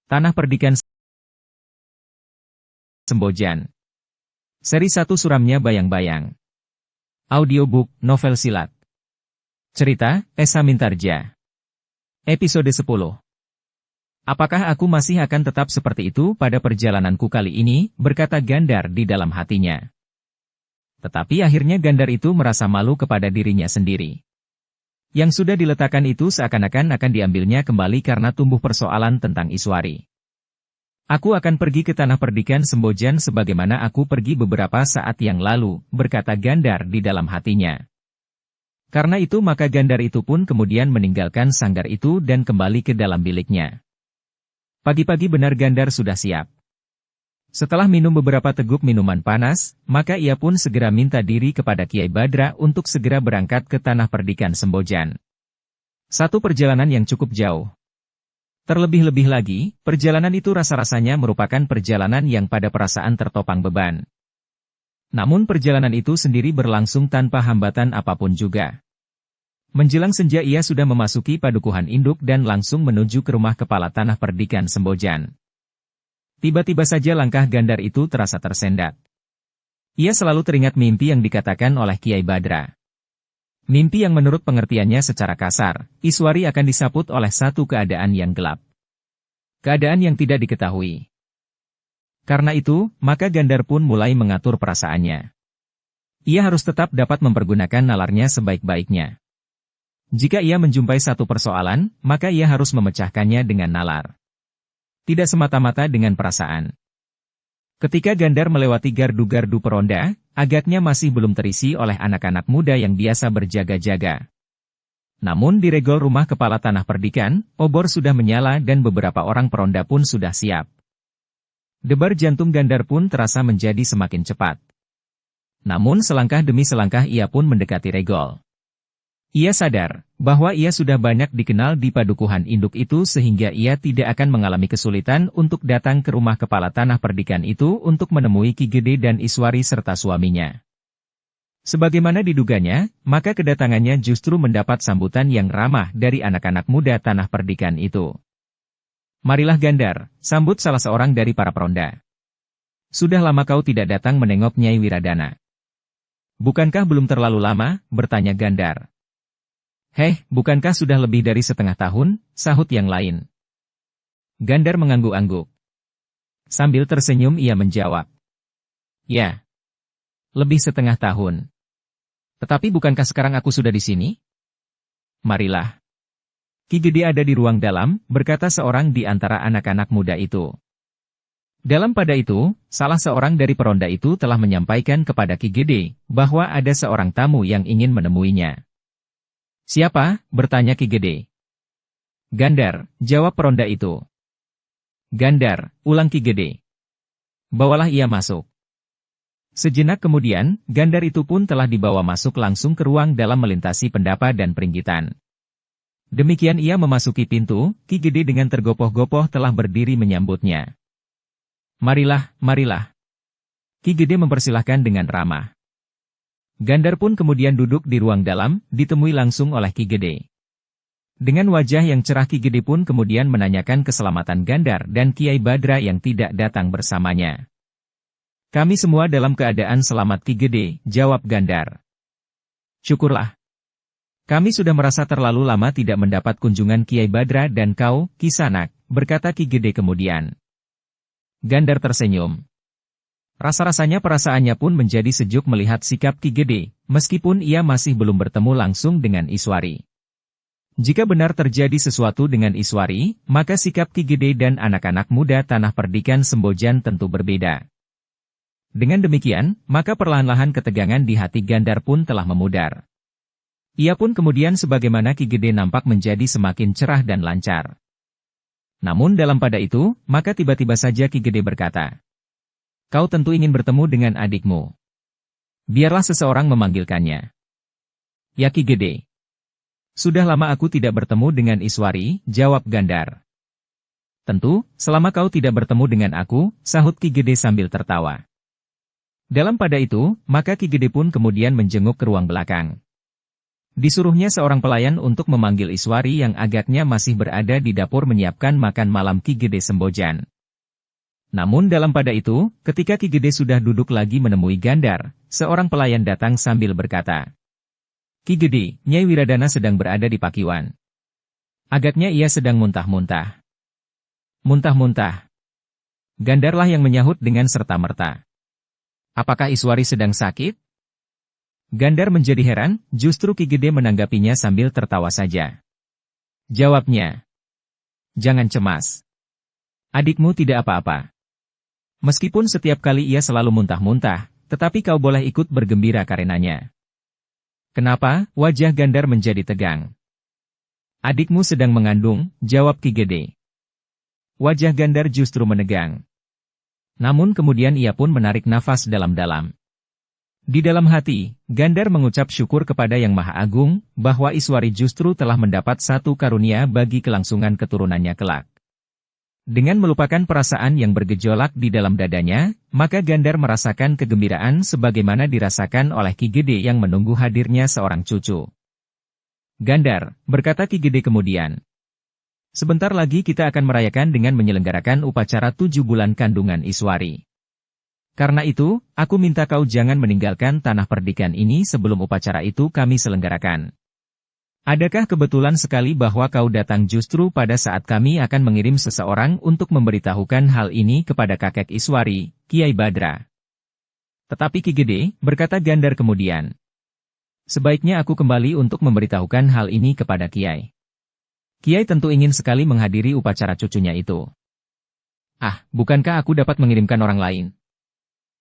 Tanah Perdikan Sembojan. Seri 1 suramnya bayang-bayang. Audiobook, novel silat. Cerita, Esa Mintarja. Episode 10. Apakah aku masih akan tetap seperti itu pada perjalananku kali ini, berkata Gandar di dalam hatinya. Tetapi akhirnya Gandar itu merasa malu kepada dirinya sendiri. Yang sudah diletakkan itu seakan-akan akan diambilnya kembali karena tumbuh persoalan tentang Iswari. Aku akan pergi ke Tanah Perdikan Sembojan sebagaimana aku pergi beberapa saat yang lalu, berkata Gandar di dalam hatinya. Karena itu maka Gandar itu pun kemudian meninggalkan sanggar itu dan kembali ke dalam biliknya. Pagi-pagi benar Gandar sudah siap. Setelah minum beberapa teguk minuman panas, maka ia pun segera minta diri kepada Kiai Badra untuk segera berangkat ke Tanah Perdikan Sembojan. Satu perjalanan yang cukup jauh. Terlebih-lebih lagi, perjalanan itu rasa-rasanya merupakan perjalanan yang pada perasaan tertopang beban. Namun perjalanan itu sendiri berlangsung tanpa hambatan apapun juga. Menjelang senja ia sudah memasuki padukuhan induk dan langsung menuju ke rumah kepala Tanah Perdikan Sembojan. Tiba-tiba saja langkah Gandar itu terasa tersendat. Ia selalu teringat mimpi yang dikatakan oleh Kiai Badra. Mimpi yang menurut pengertiannya secara kasar, Iswari akan disaput oleh satu keadaan yang gelap. Keadaan yang tidak diketahui. Karena itu, maka Gandar pun mulai mengatur perasaannya. Ia harus tetap dapat mempergunakan nalarnya sebaik-baiknya. Jika ia menjumpai satu persoalan, maka ia harus memecahkannya dengan nalar. Tidak semata-mata dengan perasaan. Ketika Gandar melewati gardu-gardu peronda, agaknya masih belum terisi oleh anak-anak muda yang biasa berjaga-jaga. Namun di regol rumah kepala Tanah Perdikan, obor sudah menyala dan beberapa orang peronda pun sudah siap. Debar jantung Gandar pun terasa menjadi semakin cepat. Namun selangkah demi selangkah ia pun mendekati regol. Ia sadar bahwa ia sudah banyak dikenal di padukuhan induk itu sehingga ia tidak akan mengalami kesulitan untuk datang ke rumah kepala Tanah Perdikan itu untuk menemui Ki Gede dan Iswari serta suaminya. Sebagaimana diduganya, maka kedatangannya justru mendapat sambutan yang ramah dari anak-anak muda Tanah Perdikan itu. Marilah Gandar, sambut salah seorang dari para peronda. Sudah lama kau tidak datang menengok Nyai Wiradana. Bukankah belum terlalu lama, bertanya Gandar. Heh, bukankah sudah lebih dari setengah tahun, sahut yang lain. Gandar mengangguk-angguk. Sambil tersenyum ia menjawab. Ya, lebih setengah tahun. Tetapi bukankah sekarang aku sudah di sini? Marilah. Ki Gede ada di ruang dalam, berkata seorang di antara anak-anak muda itu. Dalam pada itu, salah seorang dari peronda itu telah menyampaikan kepada Ki Gede, bahwa ada seorang tamu yang ingin menemuinya. Siapa? Bertanya Ki Gede. Gandar, jawab peronda itu. Gandar, ulang Ki Gede. Bawalah ia masuk. Sejenak kemudian, Gandar itu pun telah dibawa masuk langsung ke ruang dalam melintasi pendapa dan peringgitan. Demikian ia memasuki pintu, Ki Gede dengan tergopoh-gopoh telah berdiri menyambutnya. Marilah, marilah. Ki Gede mempersilahkan dengan ramah. Gandar pun kemudian duduk di ruang dalam, ditemui langsung oleh Ki Gede. Dengan wajah yang cerah Ki Gede pun kemudian menanyakan keselamatan Gandar dan Kiai Badra yang tidak datang bersamanya. Kami semua dalam keadaan selamat Ki Gede, jawab Gandar. Syukurlah. Kami sudah merasa terlalu lama tidak mendapat kunjungan Kiai Badra dan kau, Kisanak, berkata Ki Gede kemudian. Gandar tersenyum. Rasa-rasanya perasaannya pun menjadi sejuk melihat sikap Ki Gede, meskipun ia masih belum bertemu langsung dengan Iswari. Jika benar terjadi sesuatu dengan Iswari, maka sikap Ki Gede dan anak-anak muda Tanah Perdikan Sembojan tentu berbeda. Dengan demikian, maka perlahan-lahan ketegangan di hati Gandar pun telah memudar. Ia pun kemudian sebagaimana Ki Gede nampak menjadi semakin cerah dan lancar. Namun dalam pada itu, maka tiba-tiba saja Ki Gede berkata, kau tentu ingin bertemu dengan adikmu. Biarlah seseorang memanggilkannya. Ya Ki Gede. Sudah lama aku tidak bertemu dengan Iswari, jawab Gandar. Tentu, selama kau tidak bertemu dengan aku, sahut Ki Gede sambil tertawa. Dalam pada itu, maka Ki Gede pun kemudian menjenguk ke ruang belakang. Disuruhnya seorang pelayan untuk memanggil Iswari yang agaknya masih berada di dapur menyiapkan makan malam Ki Gede Sembojan. Namun dalam pada itu, ketika Ki Gede sudah duduk lagi menemui Gandar, seorang pelayan datang sambil berkata, "Ki Gede, Nyai Wiradana sedang berada di Pakiwan. Agaknya ia sedang muntah-muntah." "Muntah-muntah?" Gandarlah yang menyahut dengan serta-merta. "Apakah Iswari sedang sakit?" Gandar menjadi heran, justru Ki Gede menanggapinya sambil tertawa saja. Jawabnya, "Jangan cemas. Adikmu tidak apa-apa. Meskipun setiap kali ia selalu muntah-muntah, tetapi kau boleh ikut bergembira karenanya." "Kenapa?" Wajah Gandar menjadi tegang. "Adikmu sedang mengandung," jawab Ki Gede. Wajah Gandar justru menegang. Namun kemudian ia pun menarik nafas dalam-dalam. Di dalam hati, Gandar mengucap syukur kepada Yang Maha Agung, bahwa Iswari justru telah mendapat satu karunia bagi kelangsungan keturunannya kelak. Dengan melupakan perasaan yang bergejolak di dalam dadanya, maka Gandar merasakan kegembiraan sebagaimana dirasakan oleh Ki Gede yang menunggu hadirnya seorang cucu. "Gandar," berkata Ki Gede kemudian, "sebentar lagi kita akan merayakan dengan menyelenggarakan upacara 7 bulan kandungan Iswari. Karena itu, aku minta kau jangan meninggalkan tanah perdikan ini sebelum upacara itu kami selenggarakan. Adakah kebetulan sekali bahwa kau datang justru pada saat kami akan mengirim seseorang untuk memberitahukan hal ini kepada kakek Iswari, Kiai Badra?" "Tetapi Ki Gede," berkata Gandar kemudian, "sebaiknya aku kembali untuk memberitahukan hal ini kepada Kiai. Kiai tentu ingin sekali menghadiri upacara cucunya itu." "Ah, bukankah aku dapat mengirimkan orang lain?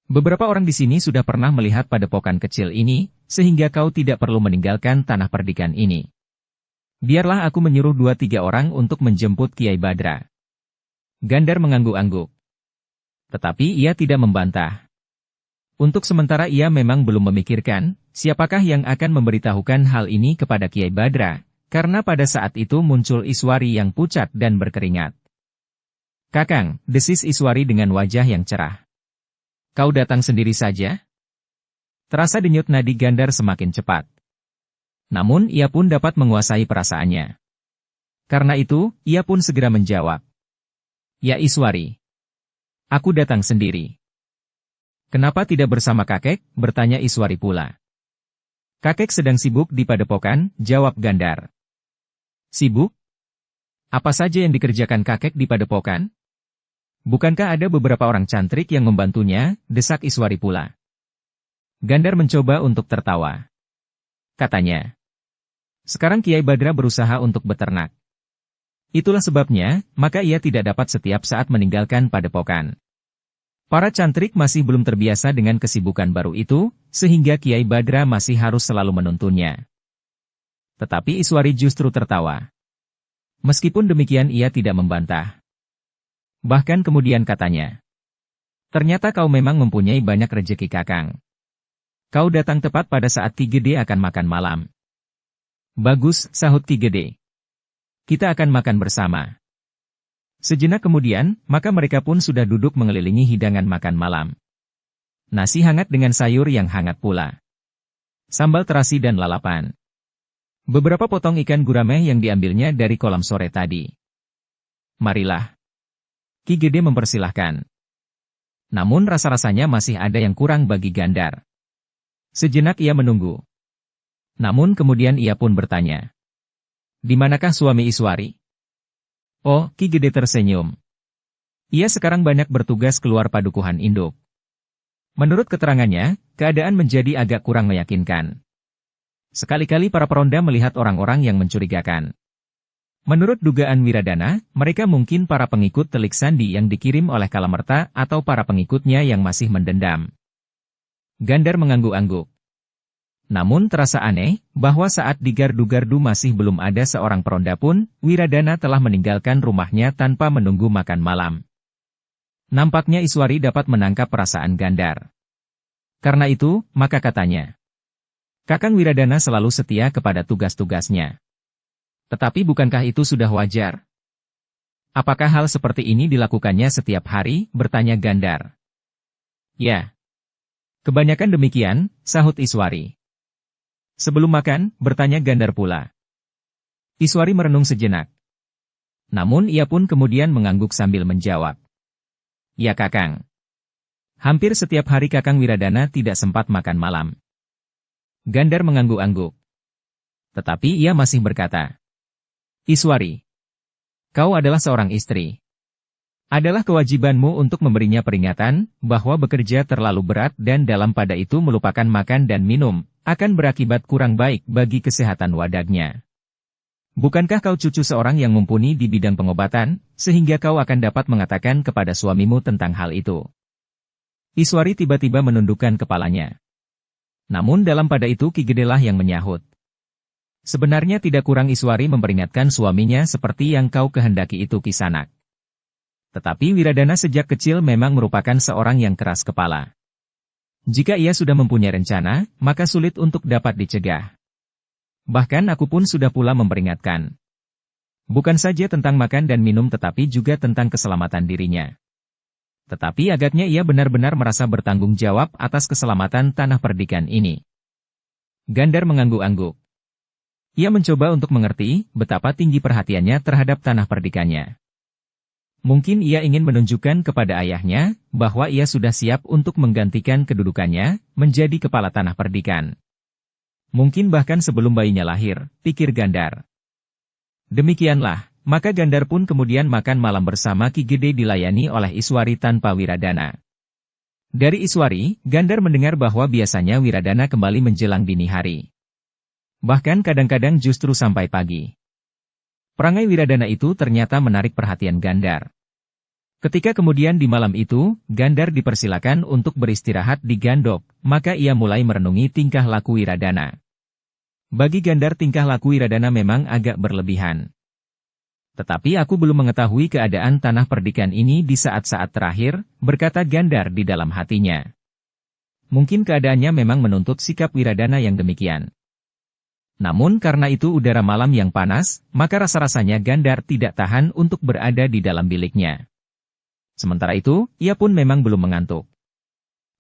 Beberapa orang di sini sudah pernah melihat padepokan kecil ini, sehingga kau tidak perlu meninggalkan tanah perdikan ini. Biarlah aku menyuruh 2-3 orang untuk menjemput Kiai Badra." Gandar mengangguk-angguk. Tetapi ia tidak membantah. Untuk sementara ia memang belum memikirkan, siapakah yang akan memberitahukan hal ini kepada Kiai Badra, karena pada saat itu muncul Iswari yang pucat dan berkeringat. "Kakang," desis Iswari dengan wajah yang cerah. "Kau datang sendiri saja?" Terasa denyut nadi Gandar semakin cepat. Namun ia pun dapat menguasai perasaannya. Karena itu, ia pun segera menjawab, "Ya Iswari, aku datang sendiri." "Kenapa tidak bersama kakek?" bertanya Iswari pula. "Kakek sedang sibuk di padepokan," jawab Gandar. "Sibuk? Apa saja yang dikerjakan kakek di padepokan? Bukankah ada beberapa orang cantrik yang membantunya?" desak Iswari pula. Gandar mencoba untuk tertawa. Katanya, "Sekarang Kiai Badra berusaha untuk beternak. Itulah sebabnya, maka ia tidak dapat setiap saat meninggalkan padepokan. Para cantrik masih belum terbiasa dengan kesibukan baru itu, sehingga Kiai Badra masih harus selalu menuntunnya." Tetapi Iswari justru tertawa. Meskipun demikian ia tidak membantah. Bahkan kemudian katanya, "Ternyata kau memang mempunyai banyak rejeki kakang. Kau datang tepat pada saat Ki Gede akan makan malam." "Bagus," sahut Ki Gede. "Kita akan makan bersama." Sejenak kemudian, maka mereka pun sudah duduk mengelilingi hidangan makan malam. Nasi hangat dengan sayur yang hangat pula. Sambal terasi dan lalapan. Beberapa potong ikan gurame yang diambilnya dari kolam sore tadi. "Marilah." Ki Gede mempersilahkan. Namun rasa-rasanya masih ada yang kurang bagi Gandar. Sejenak ia menunggu. Namun kemudian ia pun bertanya, "Di manakah suami Iswari?" "Oh," Ki Gede tersenyum. "Ia sekarang banyak bertugas keluar padukuhan induk." Menurut keterangannya, keadaan menjadi agak kurang meyakinkan. Sekali-kali para peronda melihat orang-orang yang mencurigakan. Menurut dugaan Wiradana, mereka mungkin para pengikut Telik Sandi yang dikirim oleh Kalamerta atau para pengikutnya yang masih mendendam. Gandar mengangguk-angguk. Namun terasa aneh, bahwa saat di gardu-gardu masih belum ada seorang peronda pun, Wiradana telah meninggalkan rumahnya tanpa menunggu makan malam. Nampaknya Iswari dapat menangkap perasaan Gandar. Karena itu, maka katanya, "Kakang Wiradana selalu setia kepada tugas-tugasnya. Tetapi bukankah itu sudah wajar? Apakah hal seperti ini dilakukannya setiap hari?" bertanya Gandar. "Ya. Kebanyakan demikian," sahut Iswari. Sebelum makan, bertanya Gandar pula. Iswari merenung sejenak. Namun ia pun kemudian mengangguk sambil menjawab. Ya Kakang. Hampir setiap hari Kakang Wiradana tidak sempat makan malam. Gandar mengangguk-angguk. Tetapi ia masih berkata. Iswari. Kau adalah seorang istri. Adalah kewajibanmu untuk memberinya peringatan, bahwa bekerja terlalu berat dan dalam pada itu melupakan makan dan minum, akan berakibat kurang baik bagi kesehatan wadahnya. Bukankah kau cucu seorang yang mumpuni di bidang pengobatan, sehingga kau akan dapat mengatakan kepada suamimu tentang hal itu? Iswari tiba-tiba menundukkan kepalanya. Namun dalam pada itu Ki Gedelah yang menyahut. Sebenarnya tidak kurang Iswari memperingatkan suaminya seperti yang kau kehendaki itu Kisanak. Tetapi Wiradana sejak kecil memang merupakan seorang yang keras kepala. Jika ia sudah mempunyai rencana, maka sulit untuk dapat dicegah. Bahkan aku pun sudah pula memperingatkan. Bukan saja tentang makan dan minum tetapi juga tentang keselamatan dirinya. Tetapi agaknya ia benar-benar merasa bertanggung jawab atas keselamatan tanah perdikan ini. Gandar mengangguk-angguk. Ia mencoba untuk mengerti betapa tinggi perhatiannya terhadap tanah perdikannya. Mungkin ia ingin menunjukkan kepada ayahnya bahwa ia sudah siap untuk menggantikan kedudukannya menjadi kepala tanah perdikan. Mungkin bahkan sebelum bayinya lahir, pikir Gandar. Demikianlah, maka Gandar pun kemudian makan malam bersama Ki Gede dilayani oleh Iswari tanpa Wiradana. Dari Iswari, Gandar mendengar bahwa biasanya Wiradana kembali menjelang dini hari. Bahkan kadang-kadang justru sampai pagi. Perangai Wiradana itu ternyata menarik perhatian Gandar. Ketika kemudian di malam itu, Gandar dipersilakan untuk beristirahat di gandok, maka ia mulai merenungi tingkah laku Wiradana. Bagi Gandar tingkah laku Wiradana memang agak berlebihan. Tetapi aku belum mengetahui keadaan tanah perdikan ini di saat-saat terakhir, berkata Gandar di dalam hatinya. Mungkin keadaannya memang menuntut sikap Wiradana yang demikian. Namun karena itu udara malam yang panas, maka rasa-rasanya Gandar tidak tahan untuk berada di dalam biliknya. Sementara itu, ia pun memang belum mengantuk.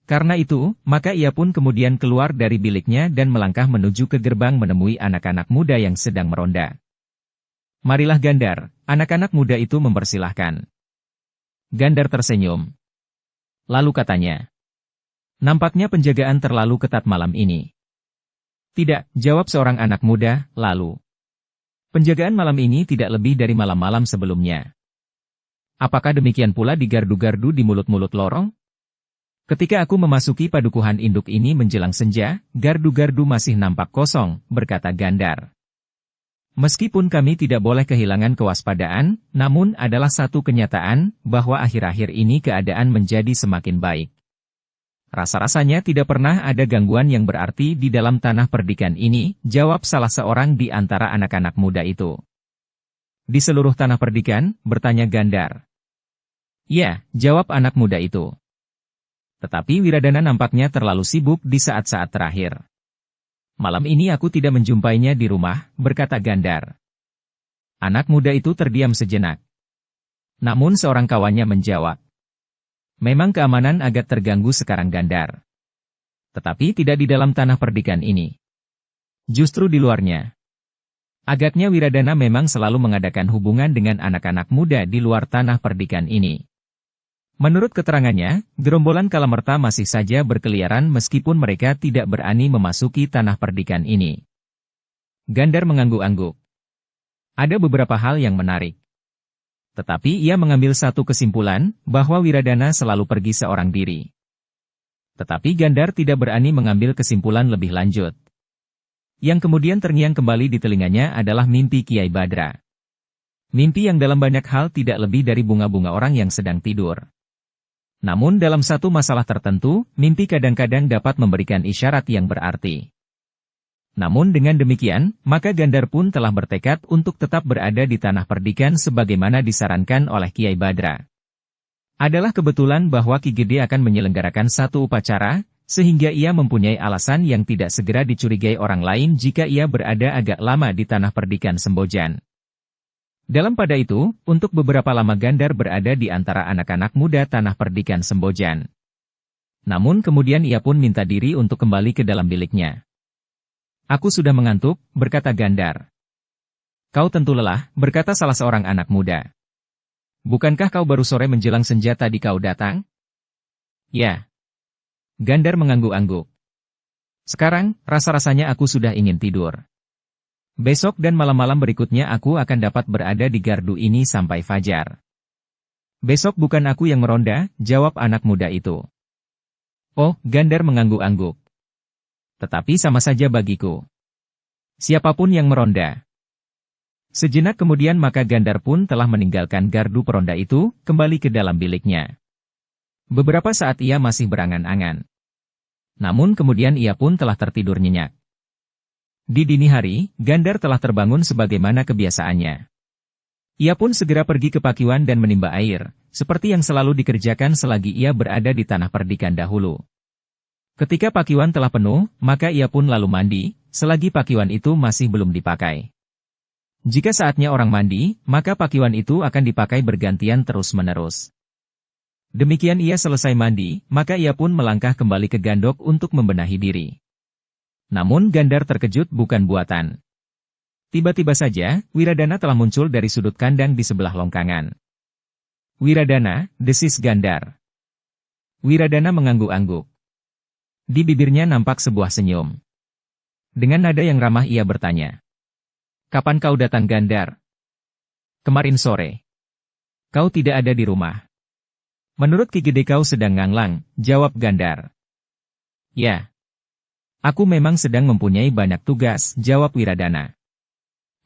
Karena itu, maka ia pun kemudian keluar dari biliknya dan melangkah menuju ke gerbang menemui anak-anak muda yang sedang meronda. Marilah Gandar, anak-anak muda itu mempersilahkan. Gandar tersenyum. Lalu katanya, nampaknya penjagaan terlalu ketat malam ini. Tidak, jawab seorang anak muda, lalu. Penjagaan malam ini tidak lebih dari malam-malam sebelumnya. Apakah demikian pula di gardu-gardu di mulut-mulut lorong? Ketika aku memasuki padukuhan induk ini menjelang senja, gardu-gardu masih nampak kosong, berkata Gandar. Meskipun kami tidak boleh kehilangan kewaspadaan, namun adalah satu kenyataan, bahwa akhir-akhir ini keadaan menjadi semakin baik. Rasa-rasanya tidak pernah ada gangguan yang berarti di dalam tanah perdikan ini, jawab salah seorang di antara anak-anak muda itu. Di seluruh tanah perdikan, bertanya Gandar. Ya, jawab anak muda itu. Tetapi Wiradana nampaknya terlalu sibuk di saat-saat terakhir. Malam ini aku tidak menjumpainya di rumah, berkata Gandar. Anak muda itu terdiam sejenak. Namun seorang kawannya menjawab. Memang keamanan agak terganggu sekarang Gandar. Tetapi tidak di dalam tanah perdikan ini. Justru di luarnya. Agaknya Wiradana memang selalu mengadakan hubungan dengan anak-anak muda di luar tanah perdikan ini. Menurut keterangannya, gerombolan Kalamerta masih saja berkeliaran meskipun mereka tidak berani memasuki tanah perdikan ini. Gandar mengangguk-angguk. Ada beberapa hal yang menarik. Tetapi ia mengambil satu kesimpulan, bahwa Wiradana selalu pergi seorang diri. Tetapi Gandar tidak berani mengambil kesimpulan lebih lanjut. Yang kemudian terngiang kembali di telinganya adalah mimpi Kiai Badra. Mimpi yang dalam banyak hal tidak lebih dari bunga-bunga orang yang sedang tidur. Namun dalam satu masalah tertentu, mimpi kadang-kadang dapat memberikan isyarat yang berarti. Namun dengan demikian, maka Gandar pun telah bertekad untuk tetap berada di tanah perdikan sebagaimana disarankan oleh Kiai Badra. Adalah kebetulan bahwa Ki Gede akan menyelenggarakan satu upacara, sehingga ia mempunyai alasan yang tidak segera dicurigai orang lain jika ia berada agak lama di tanah perdikan Sembojan. Dalam pada itu, untuk beberapa lama Gandar berada di antara anak-anak muda tanah perdikan Sembojan. Namun kemudian ia pun minta diri untuk kembali ke dalam biliknya. Aku sudah mengantuk, berkata Gandar. Kau tentu lelah, berkata salah seorang anak muda. Bukankah kau baru sore menjelang senja tadi kau datang? Ya. Gandar mengangguk-angguk. Sekarang, rasa-rasanya aku sudah ingin tidur. Besok dan malam-malam berikutnya aku akan dapat berada di gardu ini sampai fajar. Besok bukan aku yang meronda, jawab anak muda itu. Oh, Gandar mengangguk-angguk. Tetapi sama saja bagiku. Siapapun yang meronda. Sejenak kemudian maka Gandar pun telah meninggalkan gardu peronda itu, kembali ke dalam biliknya. Beberapa saat ia masih berangan-angan. Namun kemudian ia pun telah tertidur nyenyak. Di dini hari, Gandar telah terbangun sebagaimana kebiasaannya. Ia pun segera pergi ke pakiwan dan menimba air, seperti yang selalu dikerjakan selagi ia berada di tanah perdikan dahulu. Ketika pakiwan telah penuh, maka ia pun lalu mandi, selagi pakiwan itu masih belum dipakai. Jika saatnya orang mandi, maka pakiwan itu akan dipakai bergantian terus-menerus. Demikian ia selesai mandi, maka ia pun melangkah kembali ke gandok untuk membenahi diri. Namun Gandar terkejut bukan buatan. Tiba-tiba saja, Wiradana telah muncul dari sudut kandang di sebelah longkangan. Wiradana, desis Gandar. Wiradana mengangguk-angguk. Di bibirnya nampak sebuah senyum. Dengan nada yang ramah ia bertanya. Kapan kau datang Gandar? Kemarin sore. Kau tidak ada di rumah. Menurut Ki Gede kau sedang nganglang, jawab Gandar. Ya. Aku memang sedang mempunyai banyak tugas, jawab Wiradana.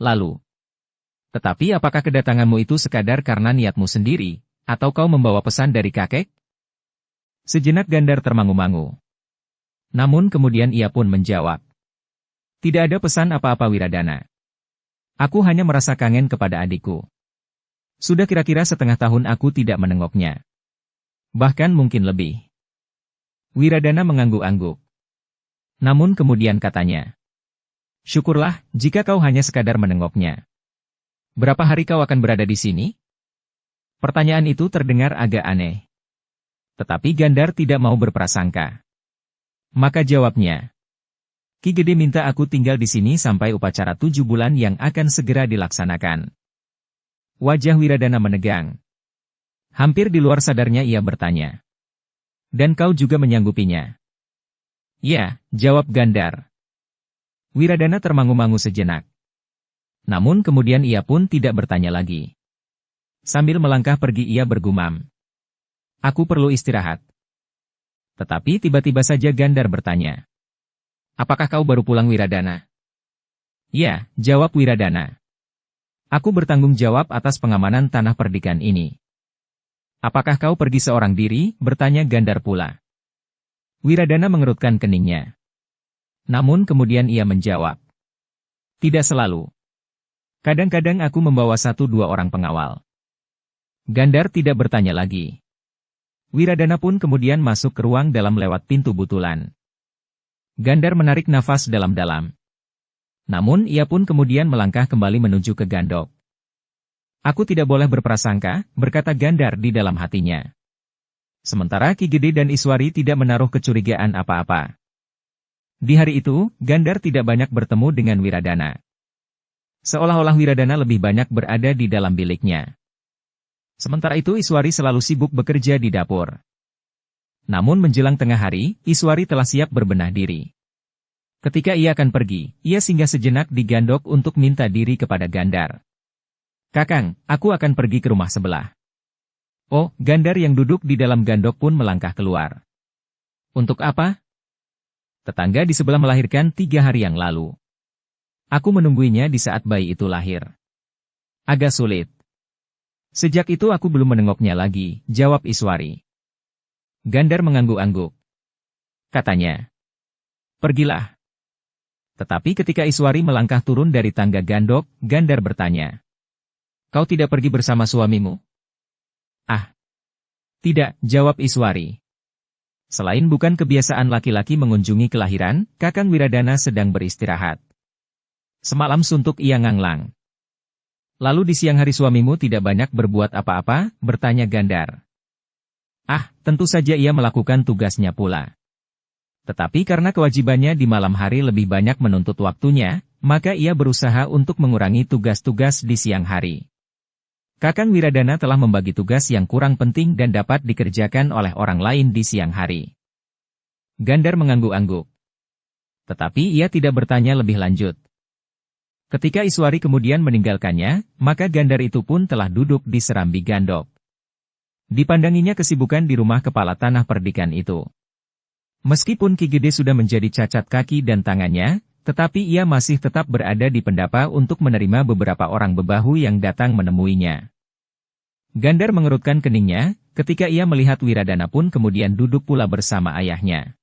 Lalu. Tetapi apakah kedatanganmu itu sekadar karena niatmu sendiri, atau kau membawa pesan dari kakek? Sejenak Gandar termangu-mangu. Namun kemudian ia pun menjawab. Tidak ada pesan apa-apa Wiradana. Aku hanya merasa kangen kepada adikku. Sudah kira-kira setengah tahun aku tidak menengoknya. Bahkan mungkin lebih. Wiradana mengangguk-angguk. Namun kemudian katanya. Syukurlah, jika kau hanya sekadar menengoknya. Berapa hari kau akan berada di sini? Pertanyaan itu terdengar agak aneh. Tetapi Gandar tidak mau berprasangka. Maka jawabnya. Ki Gede minta aku tinggal di sini sampai upacara 7 bulan yang akan segera dilaksanakan. Wajah Wiradana menegang. Hampir di luar sadarnya ia bertanya. Dan kau juga menyanggupinya? Ya, jawab Gandar. Wiradana termangu-mangu sejenak. Namun kemudian ia pun tidak bertanya lagi. Sambil melangkah pergi ia bergumam. Aku perlu istirahat. Tetapi tiba-tiba saja Gandar bertanya. Apakah kau baru pulang Wiradana? Ya, jawab Wiradana. Aku bertanggung jawab atas pengamanan tanah perdikan ini. Apakah kau pergi seorang diri? Bertanya Gandar pula. Wiradana mengerutkan keningnya. Namun kemudian ia menjawab. Tidak selalu. Kadang-kadang aku membawa 1-2 orang pengawal. Gandar tidak bertanya lagi. Wiradana pun kemudian masuk ke ruang dalam lewat pintu butulan. Gandar menarik nafas dalam-dalam. Namun ia pun kemudian melangkah kembali menuju ke gandok. Aku tidak boleh berprasangka, berkata Gandar di dalam hatinya. Sementara Ki Gede dan Iswari tidak menaruh kecurigaan apa-apa. Di hari itu, Gandar tidak banyak bertemu dengan Wiradana. Seolah-olah Wiradana lebih banyak berada di dalam biliknya. Sementara itu Iswari selalu sibuk bekerja di dapur. Namun menjelang tengah hari, Iswari telah siap berbenah diri. Ketika ia akan pergi, ia singgah sejenak di gandok untuk minta diri kepada Gandar. Kakang, aku akan pergi ke rumah sebelah. Oh, Gandar yang duduk di dalam gandok pun melangkah keluar. Untuk apa? Tetangga di sebelah melahirkan 3 hari yang lalu. Aku menungguinya di saat bayi itu lahir. Agak sulit. Sejak itu aku belum menengoknya lagi, jawab Iswari. Gandar mengangguk-angguk. Katanya. Pergilah. Tetapi ketika Iswari melangkah turun dari tangga gandok, Gandar bertanya. Kau tidak pergi bersama suamimu? Ah. Tidak, jawab Iswari. Selain bukan kebiasaan laki-laki mengunjungi kelahiran, Kakang Wiradana sedang beristirahat. Semalam suntuk ia nganglang. Lalu di siang hari suamimu tidak banyak berbuat apa-apa, bertanya Gandar. Ah, tentu saja ia melakukan tugasnya pula. Tetapi karena kewajibannya di malam hari lebih banyak menuntut waktunya, maka ia berusaha untuk mengurangi tugas-tugas di siang hari. Kakang Wiradana telah membagi tugas yang kurang penting dan dapat dikerjakan oleh orang lain di siang hari. Gandhar mengangguk-angguk. Tetapi ia tidak bertanya lebih lanjut. Ketika Iswari kemudian meninggalkannya, maka Gandhar itu pun telah duduk di serambi Gandok. Dipandanginya kesibukan di rumah kepala tanah perdikan itu. Meskipun Ki Gede sudah menjadi cacat kaki dan tangannya, tetapi ia masih tetap berada di pendapa untuk menerima beberapa orang bebahu yang datang menemuinya. Gandhar mengerutkan keningnya, ketika ia melihat Wiradana pun kemudian duduk pula bersama ayahnya.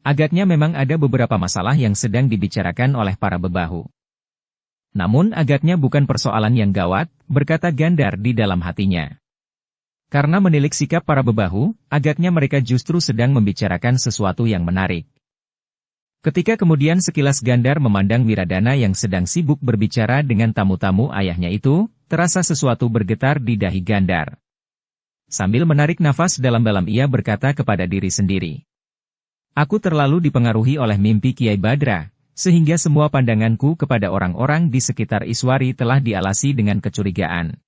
Agaknya memang ada beberapa masalah yang sedang dibicarakan oleh para bebahu. Namun agaknya bukan persoalan yang gawat, berkata Gandhar di dalam hatinya. Karena menilik sikap para bebahu, agaknya mereka justru sedang membicarakan sesuatu yang menarik. Ketika kemudian sekilas Gandhar memandang Wiradana yang sedang sibuk berbicara dengan tamu-tamu ayahnya itu, terasa sesuatu bergetar di dahi Gandhar. Sambil menarik nafas dalam-dalam ia berkata kepada diri sendiri. Aku terlalu dipengaruhi oleh mimpi Kiai Badra, sehingga semua pandanganku kepada orang-orang di sekitar Iswari telah dialasi dengan kecurigaan.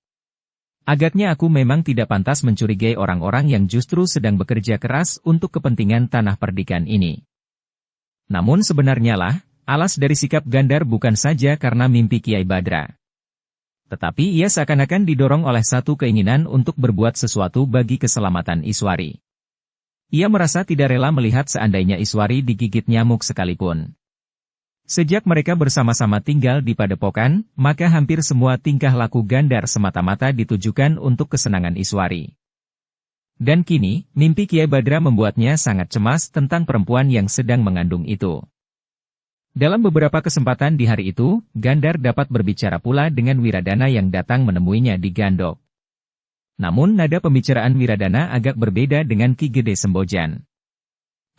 Agaknya aku memang tidak pantas mencurigai orang-orang yang justru sedang bekerja keras untuk kepentingan tanah perdikan ini. Namun sebenarnya lah, alas dari sikap Gandhar bukan saja karena mimpi Kiai Badra. Tetapi ia seakan-akan didorong oleh satu keinginan untuk berbuat sesuatu bagi keselamatan Iswari. Ia merasa tidak rela melihat seandainya Iswari digigit nyamuk sekalipun. Sejak mereka bersama-sama tinggal di padepokan, maka hampir semua tingkah laku Gandhar semata-mata ditujukan untuk kesenangan Iswari. Dan kini, mimpi Kiai Badra membuatnya sangat cemas tentang perempuan yang sedang mengandung itu. Dalam beberapa kesempatan di hari itu, Gandhar dapat berbicara pula dengan Wiradana yang datang menemuinya di Gandok. Namun nada pembicaraan Wiradana agak berbeda dengan Ki Gede Sembojan.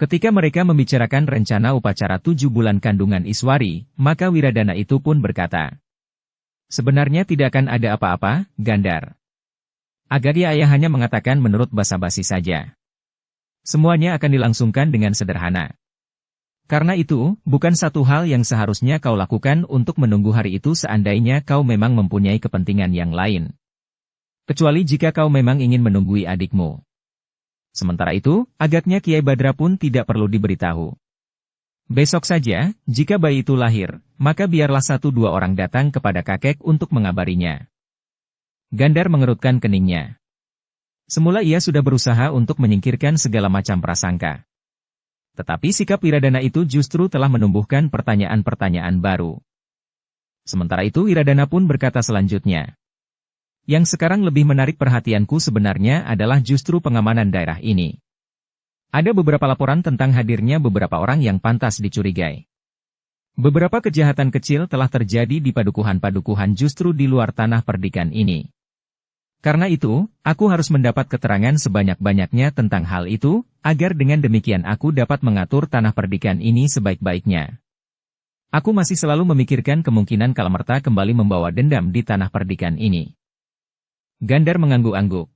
Ketika mereka membicarakan rencana upacara 7 bulan kandungan Iswari, maka Wiradana itu pun berkata, sebenarnya tidak akan ada apa-apa, Gandhar. Agaknya ayah hanya mengatakan menurut basa-basi saja. Semuanya akan dilangsungkan dengan sederhana. Karena itu, bukan satu hal yang seharusnya kau lakukan untuk menunggu hari itu seandainya kau memang mempunyai kepentingan yang lain. Kecuali jika kau memang ingin menunggui adikmu. Sementara itu, agaknya Kiai Badra pun tidak perlu diberitahu. Besok saja, jika bayi itu lahir, maka biarlah 1-2 orang datang kepada kakek untuk mengabarinya. Gandhar mengerutkan keningnya. Semula ia sudah berusaha untuk menyingkirkan segala macam prasangka. Tetapi sikap Wiradana itu justru telah menumbuhkan pertanyaan-pertanyaan baru. Sementara itu Wiradana pun berkata selanjutnya. Yang sekarang lebih menarik perhatianku sebenarnya adalah justru pengamanan daerah ini. Ada beberapa laporan tentang hadirnya beberapa orang yang pantas dicurigai. Beberapa kejahatan kecil telah terjadi di padukuhan-padukuhan justru di luar tanah perdikan ini. Karena itu, aku harus mendapat keterangan sebanyak-banyaknya tentang hal itu, agar dengan demikian aku dapat mengatur tanah perdikan ini sebaik-baiknya. Aku masih selalu memikirkan kemungkinan Kalamerta kembali membawa dendam di tanah perdikan ini. Gandhar mengangguk-angguk.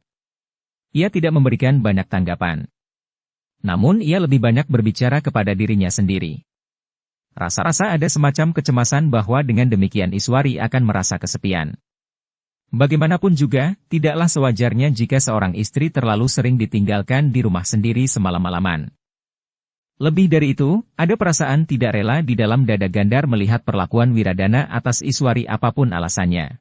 Ia tidak memberikan banyak tanggapan. Namun ia lebih banyak berbicara kepada dirinya sendiri. Rasa-rasa ada semacam kecemasan bahwa dengan demikian Iswari akan merasa kesepian. Bagaimanapun juga, tidaklah sewajarnya jika seorang istri terlalu sering ditinggalkan di rumah sendiri semalam-malaman. Lebih dari itu, ada perasaan tidak rela di dalam dada Gandhar melihat perlakuan Wiradana atas Iswari apapun alasannya.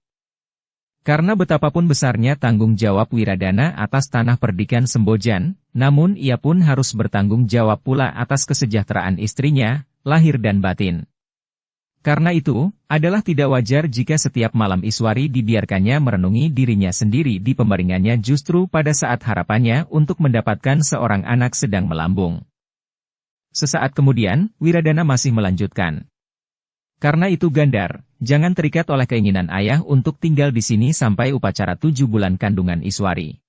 Karena betapapun besarnya tanggung jawab Wiradana atas tanah perdikan Sembojan, namun ia pun harus bertanggung jawab pula atas kesejahteraan istrinya, lahir dan batin. Karena itu, adalah tidak wajar jika setiap malam Iswari dibiarkannya merenungi dirinya sendiri di pembaringannya justru pada saat harapannya untuk mendapatkan seorang anak sedang melambung. Sesaat kemudian, Wiradana masih melanjutkan. Karena itu Gandhar, jangan terikat oleh keinginan ayah untuk tinggal di sini sampai upacara 7 bulan kandungan Iswari.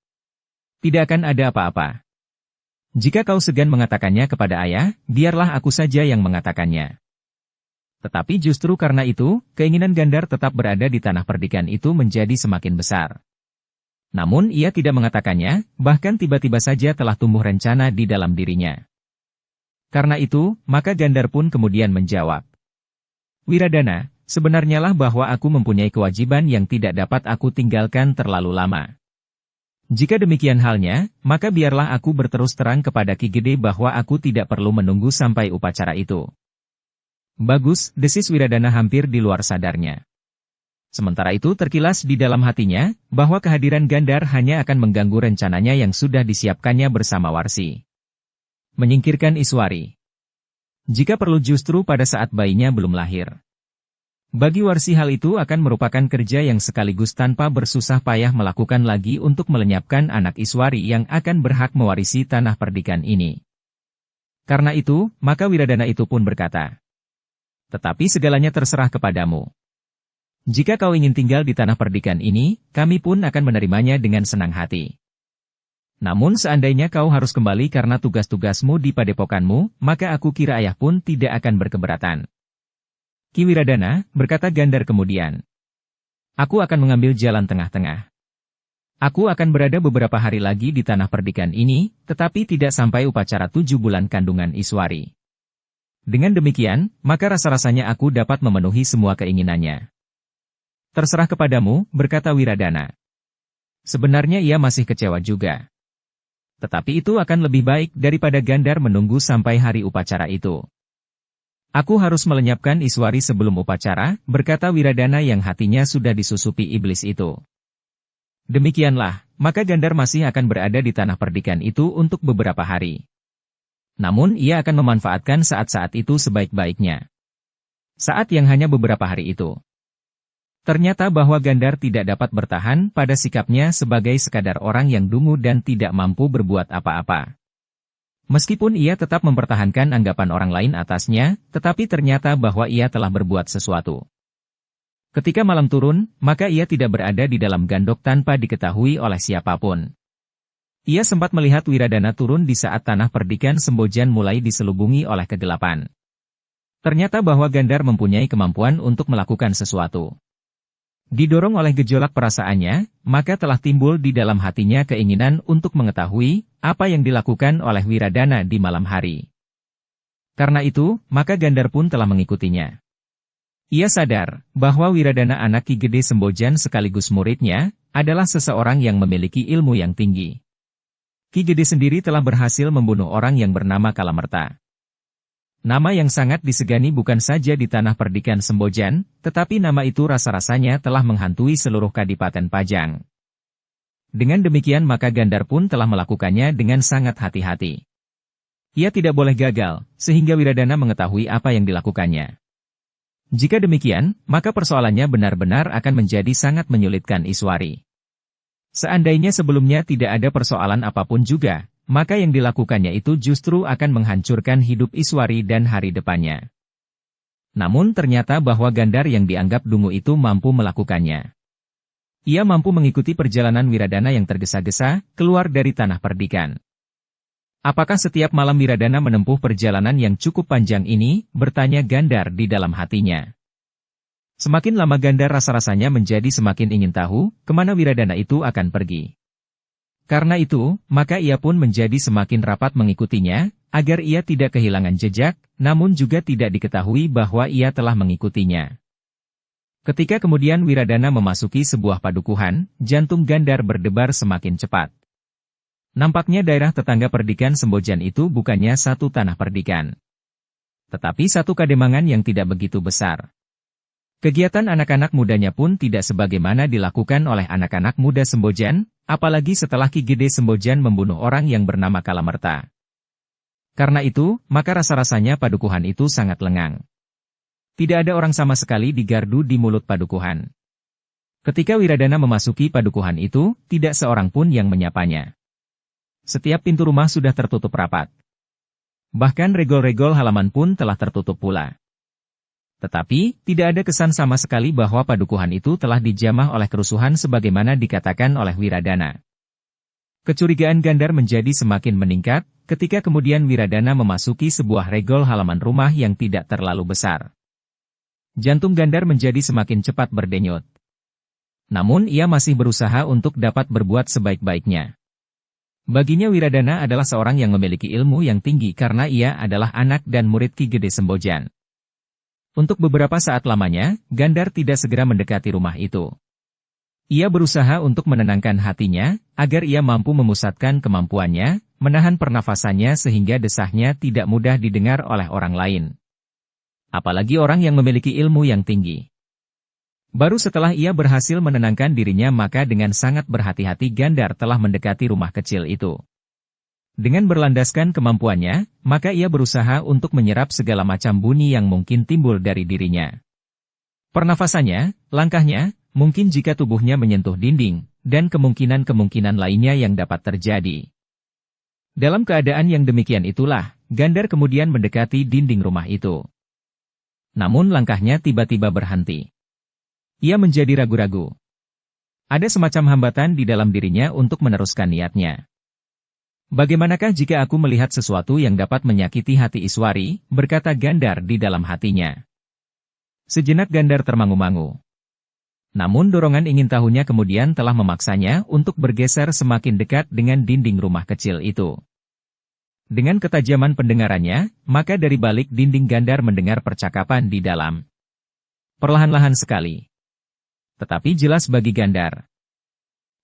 Tidak akan ada apa-apa. Jika kau segan mengatakannya kepada ayah, biarlah aku saja yang mengatakannya. Tetapi justru karena itu, keinginan Gandhar tetap berada di tanah perdikan itu menjadi semakin besar. Namun ia tidak mengatakannya, bahkan tiba-tiba saja telah tumbuh rencana di dalam dirinya. Karena itu, maka Gandhar pun kemudian menjawab. Wiradana, sebenarnya lah bahwa aku mempunyai kewajiban yang tidak dapat aku tinggalkan terlalu lama. Jika demikian halnya, maka biarlah aku berterus terang kepada Ki Gede bahwa aku tidak perlu menunggu sampai upacara itu. Bagus, desis Wiradana hampir di luar sadarnya. Sementara itu terkilas di dalam hatinya, bahwa kehadiran Gandhar hanya akan mengganggu rencananya yang sudah disiapkannya bersama Warsi. Menyingkirkan Iswari. Jika perlu justru pada saat bayinya belum lahir. Bagi Warsi hal itu akan merupakan kerja yang sekaligus tanpa bersusah payah melakukan lagi untuk melenyapkan anak Iswari yang akan berhak mewarisi tanah perdikan ini. Karena itu, maka Wiradana itu pun berkata, tetapi segalanya terserah kepadamu. Jika kau ingin tinggal di tanah perdikan ini, kami pun akan menerimanya dengan senang hati. Namun seandainya kau harus kembali karena tugas-tugasmu di padepokanmu, maka aku kira ayah pun tidak akan berkeberatan. Ki Wiradana, berkata Gandhar kemudian. Aku akan mengambil jalan tengah-tengah. Aku akan berada beberapa hari lagi di tanah perdikan ini, tetapi tidak sampai upacara 7 bulan kandungan Iswari. Dengan demikian, maka rasa-rasanya aku dapat memenuhi semua keinginannya. Terserah kepadamu, berkata Wiradana. Sebenarnya ia masih kecewa juga. Tetapi itu akan lebih baik daripada Gandhar menunggu sampai hari upacara itu. Aku harus melenyapkan Iswari sebelum upacara, berkata Wiradana yang hatinya sudah disusupi iblis itu. Demikianlah, maka Gandhar masih akan berada di tanah perdikan itu untuk beberapa hari. Namun ia akan memanfaatkan saat-saat itu sebaik-baiknya. Saat yang hanya beberapa hari itu. Ternyata bahwa Gandhar tidak dapat bertahan pada sikapnya sebagai sekadar orang yang dungu dan tidak mampu berbuat apa-apa. Meskipun ia tetap mempertahankan anggapan orang lain atasnya, tetapi ternyata bahwa ia telah berbuat sesuatu. Ketika malam turun, maka ia tidak berada di dalam gandok tanpa diketahui oleh siapapun. Ia sempat melihat Wiradana turun di saat tanah perdikan Sembojan mulai diselubungi oleh kegelapan. Ternyata bahwa Gandhar mempunyai kemampuan untuk melakukan sesuatu. Didorong oleh gejolak perasaannya, maka telah timbul di dalam hatinya keinginan untuk mengetahui apa yang dilakukan oleh Wiradana di malam hari. Karena itu, maka Gandhar pun telah mengikutinya. Ia sadar bahwa Wiradana anak Ki Gede Sembojan sekaligus muridnya, adalah seseorang yang memiliki ilmu yang tinggi. Ki Gede sendiri telah berhasil membunuh orang yang bernama Kalamerta. Nama yang sangat disegani bukan saja di tanah perdikan Sembojan, tetapi nama itu rasa-rasanya telah menghantui seluruh Kadipaten Pajang. Dengan demikian maka Gandhar pun telah melakukannya dengan sangat hati-hati. Ia tidak boleh gagal, sehingga Wiradana mengetahui apa yang dilakukannya. Jika demikian, maka persoalannya benar-benar akan menjadi sangat menyulitkan Iswari. Seandainya sebelumnya tidak ada persoalan apapun juga, maka yang dilakukannya itu justru akan menghancurkan hidup Iswari dan hari depannya. Namun ternyata bahwa Gandhar yang dianggap dungu itu mampu melakukannya. Ia mampu mengikuti perjalanan Wiradana yang tergesa-gesa, keluar dari tanah perdikan. Apakah setiap malam Wiradana menempuh perjalanan yang cukup panjang ini, bertanya Gandhar di dalam hatinya. Semakin lama Gandhar rasa-rasanya menjadi semakin ingin tahu, kemana Wiradana itu akan pergi. Karena itu, maka ia pun menjadi semakin rapat mengikutinya, agar ia tidak kehilangan jejak, namun juga tidak diketahui bahwa ia telah mengikutinya. Ketika kemudian Wiradana memasuki sebuah padukuhan, jantung Gandhar berdebar semakin cepat. Nampaknya daerah tetangga perdikan Sembojan itu bukannya satu tanah perdikan, tetapi satu kademangan yang tidak begitu besar. Kegiatan anak-anak mudanya pun tidak sebagaimana dilakukan oleh anak-anak muda Sembojan, apalagi setelah Ki Gede Sembojan membunuh orang yang bernama Kalamerta. Karena itu, maka rasa-rasanya padukuhan itu sangat lengang. Tidak ada orang sama sekali di gardu di mulut padukuhan. Ketika Wiradana memasuki padukuhan itu, tidak seorang pun yang menyapanya. Setiap pintu rumah sudah tertutup rapat. Bahkan regol-regol halaman pun telah tertutup pula. Tetapi, tidak ada kesan sama sekali bahwa padukuhan itu telah dijamah oleh kerusuhan sebagaimana dikatakan oleh Wiradana. Kecurigaan Gandhar menjadi semakin meningkat, ketika kemudian Wiradana memasuki sebuah regol halaman rumah yang tidak terlalu besar. Jantung Gandhar menjadi semakin cepat berdenyut. Namun ia masih berusaha untuk dapat berbuat sebaik-baiknya. Baginya Wiradana adalah seorang yang memiliki ilmu yang tinggi karena ia adalah anak dan murid Ki Gede Sembojan. Untuk beberapa saat lamanya, Gandar tidak segera mendekati rumah itu. Ia berusaha untuk menenangkan hatinya, agar ia mampu memusatkan kemampuannya, menahan pernafasannya sehingga desahnya tidak mudah didengar oleh orang lain. Apalagi orang yang memiliki ilmu yang tinggi. Baru setelah ia berhasil menenangkan dirinya maka dengan sangat berhati-hati Gandar telah mendekati rumah kecil itu. Dengan berlandaskan kemampuannya, maka ia berusaha untuk menyerap segala macam bunyi yang mungkin timbul dari dirinya. Pernafasannya, langkahnya, mungkin jika tubuhnya menyentuh dinding, dan kemungkinan-kemungkinan lainnya yang dapat terjadi. Dalam keadaan yang demikian itulah, Gandar kemudian mendekati dinding rumah itu. Namun langkahnya tiba-tiba berhenti. Ia menjadi ragu-ragu. Ada semacam hambatan di dalam dirinya untuk meneruskan niatnya. Bagaimanakah jika aku melihat sesuatu yang dapat menyakiti hati Iswari, berkata Gandar di dalam hatinya. Sejenak Gandar termangu-mangu. Namun dorongan ingin tahunya kemudian telah memaksanya untuk bergeser semakin dekat dengan dinding rumah kecil itu. Dengan ketajaman pendengarannya, maka dari balik dinding Gandar mendengar percakapan di dalam. Perlahan-lahan sekali. Tetapi jelas bagi Gandar.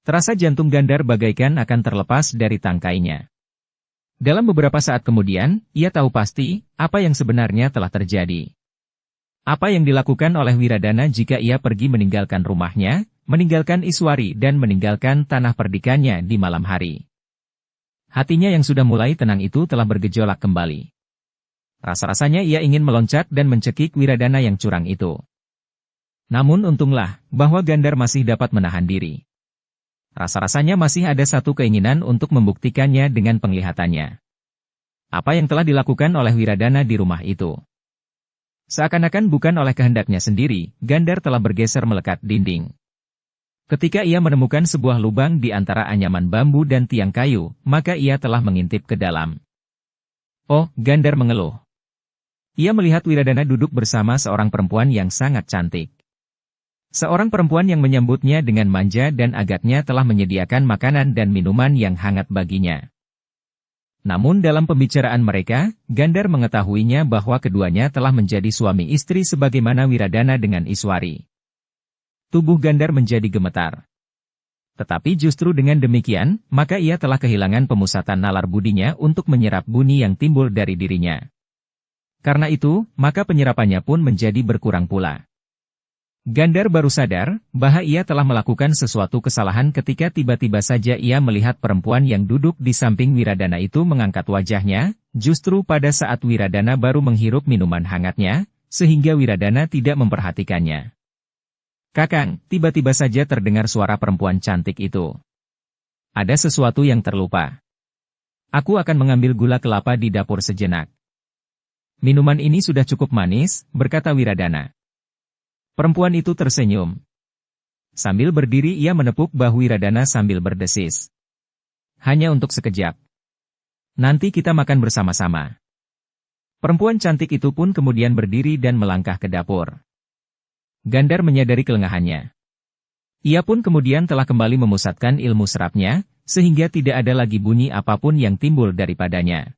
Terasa jantung Gandar bagaikan akan terlepas dari tangkainya. Dalam beberapa saat kemudian, ia tahu pasti apa yang sebenarnya telah terjadi. Apa yang dilakukan oleh Wiradana jika ia pergi meninggalkan rumahnya, meninggalkan Iswari dan meninggalkan tanah perdikannya di malam hari. Hatinya yang sudah mulai tenang itu telah bergejolak kembali. Rasa-rasanya ia ingin meloncat dan mencekik Wiradana yang curang itu. Namun untunglah, bahwa Gandar masih dapat menahan diri. Rasa-rasanya masih ada satu keinginan untuk membuktikannya dengan penglihatannya. Apa yang telah dilakukan oleh Wiradana di rumah itu. Seakan-akan bukan oleh kehendaknya sendiri, Gandar telah bergeser melekat dinding. Ketika ia menemukan sebuah lubang di antara anyaman bambu dan tiang kayu, maka ia telah mengintip ke dalam. Oh, Gandar mengeluh. Ia melihat Wiradana duduk bersama seorang perempuan yang sangat cantik. Seorang perempuan yang menyambutnya dengan manja dan agaknya telah menyediakan makanan dan minuman yang hangat baginya. Namun dalam pembicaraan mereka, Gandar mengetahuinya bahwa keduanya telah menjadi suami istri sebagaimana Wiradana dengan Iswari. Tubuh Gandar menjadi gemetar. Tetapi justru dengan demikian, maka ia telah kehilangan pemusatan nalar budinya untuk menyerap bunyi yang timbul dari dirinya. Karena itu, maka penyerapannya pun menjadi berkurang pula. Gandar baru sadar bahwa ia telah melakukan sesuatu kesalahan ketika tiba-tiba saja ia melihat perempuan yang duduk di samping Wiradana itu mengangkat wajahnya, justru pada saat Wiradana baru menghirup minuman hangatnya, sehingga Wiradana tidak memperhatikannya. Kakang, tiba-tiba saja terdengar suara perempuan cantik itu. Ada sesuatu yang terlupa. Aku akan mengambil gula kelapa di dapur sejenak. Minuman ini sudah cukup manis, berkata Wiradana. Perempuan itu tersenyum. Sambil berdiri ia menepuk bahu Wiradana sambil berdesis. Hanya untuk sekejap. Nanti kita makan bersama-sama. Perempuan cantik itu pun kemudian berdiri dan melangkah ke dapur. Gandar menyadari kelengahannya. Ia pun kemudian telah kembali memusatkan ilmu serapnya, sehingga tidak ada lagi bunyi apapun yang timbul daripadanya.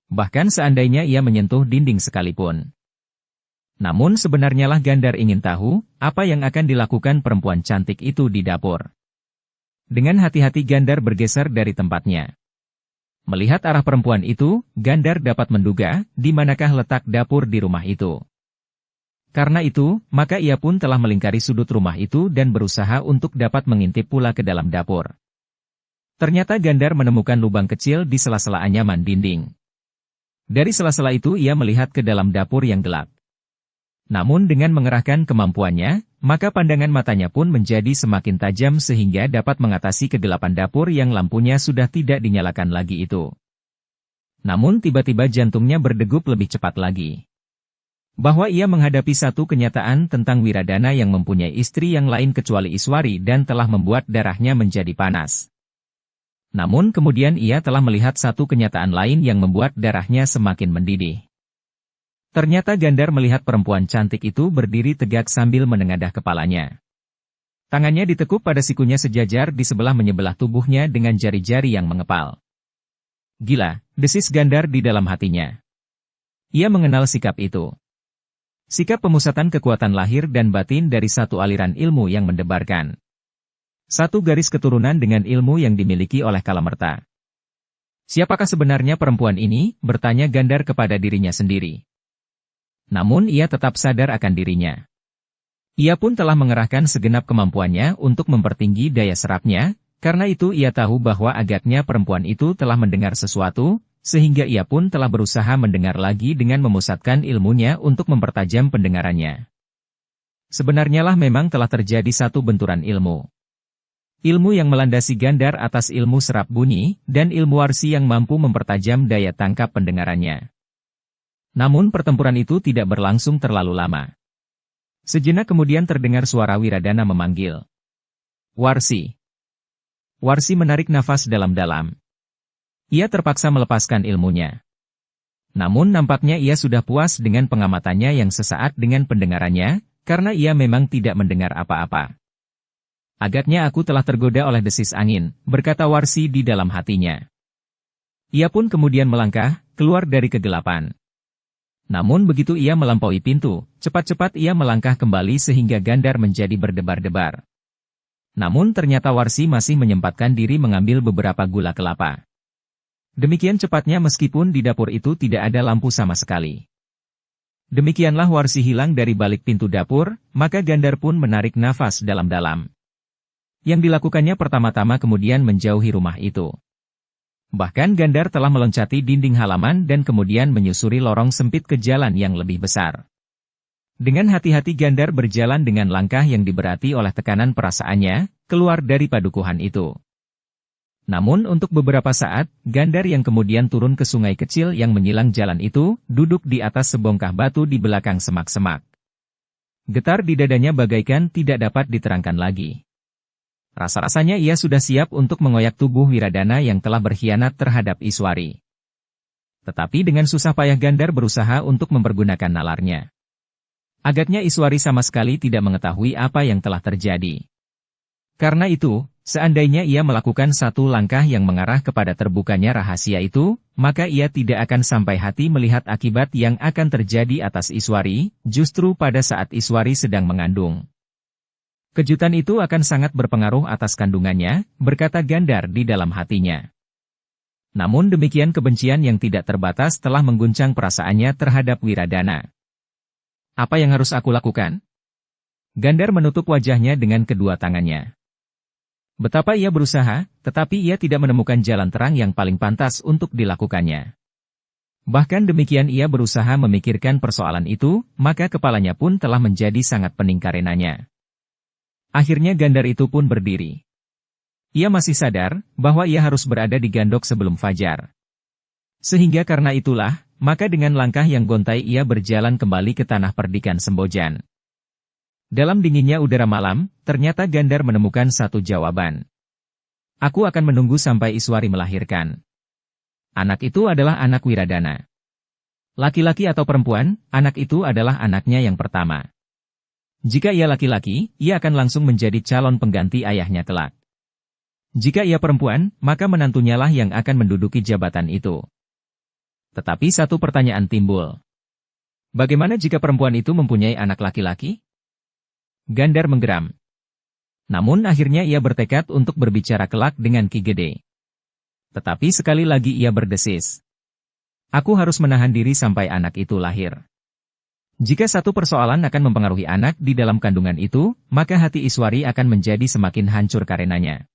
Bahkan seandainya ia menyentuh dinding sekalipun. Namun sebenarnya lah Gandar ingin tahu, apa yang akan dilakukan perempuan cantik itu di dapur. Dengan hati-hati Gandar bergeser dari tempatnya. Melihat arah perempuan itu, Gandar dapat menduga, di manakah letak dapur di rumah itu. Karena itu, maka ia pun telah melingkari sudut rumah itu dan berusaha untuk dapat mengintip pula ke dalam dapur. Ternyata Gandar menemukan lubang kecil di sela-sela anyaman dinding. Dari sela-sela itu ia melihat ke dalam dapur yang gelap. Namun dengan mengerahkan kemampuannya, maka pandangan matanya pun menjadi semakin tajam sehingga dapat mengatasi kegelapan dapur yang lampunya sudah tidak dinyalakan lagi itu. Namun tiba-tiba jantungnya berdegup lebih cepat lagi. Bahwa ia menghadapi satu kenyataan tentang Wiradana yang mempunyai istri yang lain kecuali Iswari dan telah membuat darahnya menjadi panas. Namun kemudian ia telah melihat satu kenyataan lain yang membuat darahnya semakin mendidih. Ternyata Gandar melihat perempuan cantik itu berdiri tegak sambil menengadah kepalanya. Tangannya ditekuk pada sikunya sejajar di sebelah tubuhnya dengan jari-jari yang mengepal. Gila, desis Gandhar di dalam hatinya. Ia mengenal sikap itu. Sikap pemusatan kekuatan lahir dan batin dari satu aliran ilmu yang mendebarkan. Satu garis keturunan dengan ilmu yang dimiliki oleh Kalamerta. Siapakah sebenarnya perempuan ini? Bertanya Gandhar kepada dirinya sendiri. Namun ia tetap sadar akan dirinya. Ia pun telah mengerahkan segenap kemampuannya untuk mempertinggi daya serapnya, karena itu ia tahu bahwa agaknya perempuan itu telah mendengar sesuatu, sehingga ia pun telah berusaha mendengar lagi dengan memusatkan ilmunya untuk mempertajam pendengarannya. Sebenarnya lah memang telah terjadi satu benturan ilmu. Ilmu yang melandasi Gandhar atas ilmu serap bunyi, dan ilmu Warsi yang mampu mempertajam daya tangkap pendengarannya. Namun pertempuran itu tidak berlangsung terlalu lama. Sejenak kemudian terdengar suara Wiradana memanggil. Warsi. Warsi menarik nafas dalam-dalam. Ia terpaksa melepaskan ilmunya. Namun nampaknya ia sudah puas dengan pengamatannya yang sesaat dengan pendengarannya, karena ia memang tidak mendengar apa-apa. Agaknya aku telah tergoda oleh desis angin, berkata Warsi di dalam hatinya. Ia pun kemudian melangkah, keluar dari kegelapan. Namun begitu ia melampaui pintu, cepat-cepat ia melangkah kembali sehingga Gandhar menjadi berdebar-debar. Namun ternyata Warsi masih menyempatkan diri mengambil beberapa gula kelapa. Demikian cepatnya meskipun di dapur itu tidak ada lampu sama sekali. Demikianlah Warsi hilang dari balik pintu dapur, maka Gandhar pun menarik nafas dalam-dalam. Yang dilakukannya pertama-tama kemudian menjauhi rumah itu. Bahkan Gandhar telah meloncati dinding halaman dan kemudian menyusuri lorong sempit ke jalan yang lebih besar. Dengan hati-hati Gandhar berjalan dengan langkah yang diberati oleh tekanan perasaannya, keluar dari padukuhan itu. Namun untuk beberapa saat, Gandhar yang kemudian turun ke sungai kecil yang menyilang jalan itu, duduk di atas sebongkah batu di belakang semak-semak. Getar di dadanya bagaikan tidak dapat diterangkan lagi. Rasa-rasanya ia sudah siap untuk mengoyak tubuh Wiradana yang telah berkhianat terhadap Iswari. Tetapi dengan susah payah Gandhar berusaha untuk mempergunakan nalarnya. Agaknya Iswari sama sekali tidak mengetahui apa yang telah terjadi. Karena itu, seandainya ia melakukan satu langkah yang mengarah kepada terbukanya rahasia itu, maka ia tidak akan sampai hati melihat akibat yang akan terjadi atas Iswari, justru pada saat Iswari sedang mengandung. Kejutan itu akan sangat berpengaruh atas kandungannya, berkata Gandhar di dalam hatinya. Namun demikian kebencian yang tidak terbatas telah mengguncang perasaannya terhadap Wiradana. Apa yang harus aku lakukan? Gandhar menutup wajahnya dengan kedua tangannya. Betapa ia berusaha, tetapi ia tidak menemukan jalan terang yang paling pantas untuk dilakukannya. Bahkan demikian ia berusaha memikirkan persoalan itu, maka kepalanya pun telah menjadi sangat pening karenanya. Akhirnya Gandhar itu pun berdiri. Ia masih sadar bahwa ia harus berada di Gandok sebelum fajar. Sehingga karena itulah, maka dengan langkah yang gontai ia berjalan kembali ke tanah perdikan Sembojan. Dalam dinginnya udara malam, ternyata Gandhar menemukan satu jawaban. Aku akan menunggu sampai Iswari melahirkan. Anak itu adalah anak Wiradana. Laki-laki atau perempuan, anak itu adalah anaknya yang pertama. Jika ia laki-laki, ia akan langsung menjadi calon pengganti ayahnya kelak. Jika ia perempuan, maka menantunya lah yang akan menduduki jabatan itu. Tetapi satu pertanyaan timbul. Bagaimana jika perempuan itu mempunyai anak laki-laki? Gandhar menggeram. Namun akhirnya ia bertekad untuk berbicara kelak dengan Ki Gede. Tetapi sekali lagi ia berdesis. Aku harus menahan diri sampai anak itu lahir. Jika satu persoalan akan mempengaruhi anak di dalam kandungan itu, maka hati Iswari akan menjadi semakin hancur karenanya.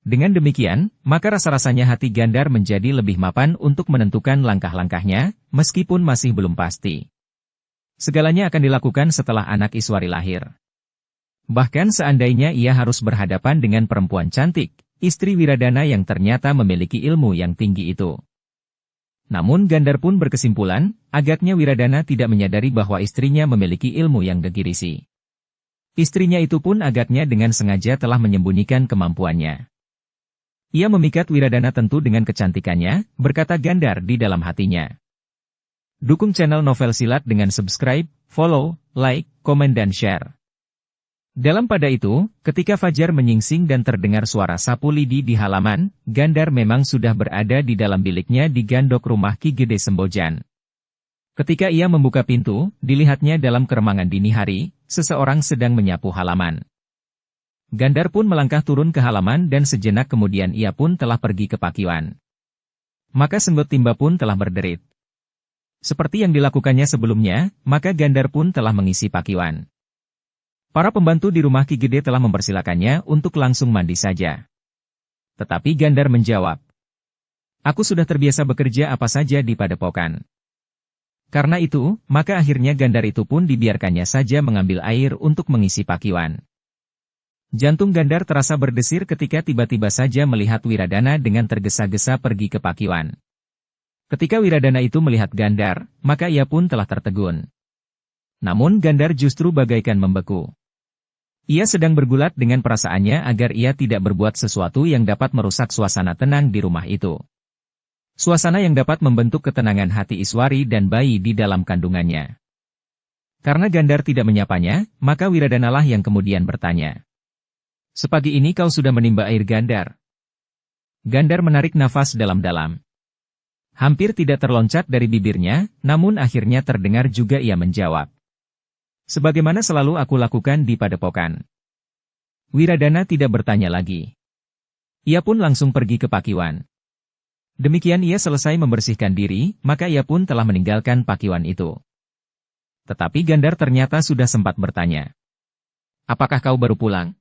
Dengan demikian, maka rasa-rasanya hati Gandhar menjadi lebih mapan untuk menentukan langkah-langkahnya, meskipun masih belum pasti. Segalanya akan dilakukan setelah anak Iswari lahir. Bahkan seandainya ia harus berhadapan dengan perempuan cantik, istri Wiradana yang ternyata memiliki ilmu yang tinggi itu. Namun Gandhar pun berkesimpulan, agaknya Wiradana tidak menyadari bahwa istrinya memiliki ilmu yang gegirisi. Istrinya itu pun agaknya dengan sengaja telah menyembunyikan kemampuannya. Ia memikat Wiradana tentu dengan kecantikannya, berkata Gandhar di dalam hatinya. Dukung channel Novel Silat dengan subscribe, follow, like, komen dan share. Dalam pada itu, ketika fajar menyingsing dan terdengar suara sapu lidi di halaman, Gandar memang sudah berada di dalam biliknya di gandok rumah Ki Gede Sembojan. Ketika ia membuka pintu, dilihatnya dalam keremangan dini hari, seseorang sedang menyapu halaman. Gandar pun melangkah turun ke halaman dan sejenak kemudian ia pun telah pergi ke pakiwan. Maka Senggot Timba pun telah berderit. Seperti yang dilakukannya sebelumnya, maka Gandar pun telah mengisi pakiwan. Para pembantu di rumah Ki Gede telah mempersilakannya untuk langsung mandi saja. Tetapi Gandar menjawab, "Aku sudah terbiasa bekerja apa saja di padepokan." Karena itu, maka akhirnya Gandar itu pun dibiarkannya saja mengambil air untuk mengisi pakiwan. Jantung Gandar terasa berdesir ketika tiba-tiba saja melihat Wiradana dengan tergesa-gesa pergi ke pakiwan. Ketika Wiradana itu melihat Gandar, maka ia pun telah tertegun. Namun Gandar justru bagaikan membeku. Ia sedang bergulat dengan perasaannya agar ia tidak berbuat sesuatu yang dapat merusak suasana tenang di rumah itu. Suasana yang dapat membentuk ketenangan hati Iswari dan bayi di dalam kandungannya. Karena Gandar tidak menyapanya, maka Wiradanalah yang kemudian bertanya, "Sepagi ini kau sudah menimba air, Gandar?" Gandar menarik nafas dalam-dalam. Hampir tidak terloncat dari bibirnya, namun akhirnya terdengar juga ia menjawab, "Sebagaimana selalu aku lakukan di padepokan." Wiradana tidak bertanya lagi. Ia pun langsung pergi ke pakiwan. Demikian ia selesai membersihkan diri, maka ia pun telah meninggalkan pakiwan itu. Tetapi Gandar ternyata sudah sempat bertanya, "Apakah kau baru pulang?"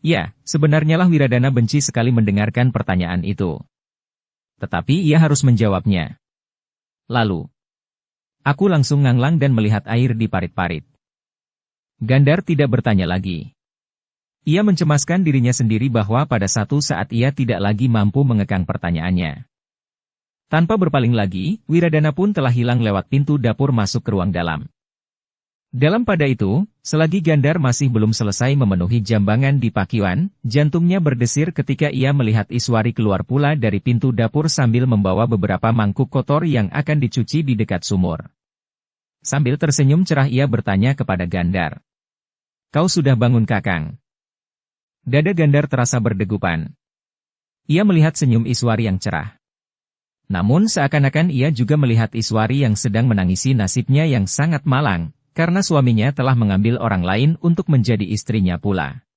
Ya, sebenarnya lah Wiradana benci sekali mendengarkan pertanyaan itu. Tetapi ia harus menjawabnya. Lalu, "Aku langsung nganglang dan melihat air di parit-parit." Gandar tidak bertanya lagi. Ia mencemaskan dirinya sendiri bahwa pada satu saat ia tidak lagi mampu mengekang pertanyaannya. Tanpa berpaling lagi, Wiradana pun telah hilang lewat pintu dapur masuk ke ruang dalam. Dalam pada itu, selagi Gandar masih belum selesai memenuhi jambangan di pakiwan, jantungnya berdesir ketika ia melihat Iswari keluar pula dari pintu dapur sambil membawa beberapa mangkuk kotor yang akan dicuci di dekat sumur. Sambil tersenyum cerah ia bertanya kepada Gandar, "Kau sudah bangun, Kakang?" Dada Gandar terasa berdegupan. Ia melihat senyum Iswari yang cerah. Namun seakan-akan ia juga melihat Iswari yang sedang menangisi nasibnya yang sangat malang, karena suaminya telah mengambil orang lain untuk menjadi istrinya pula.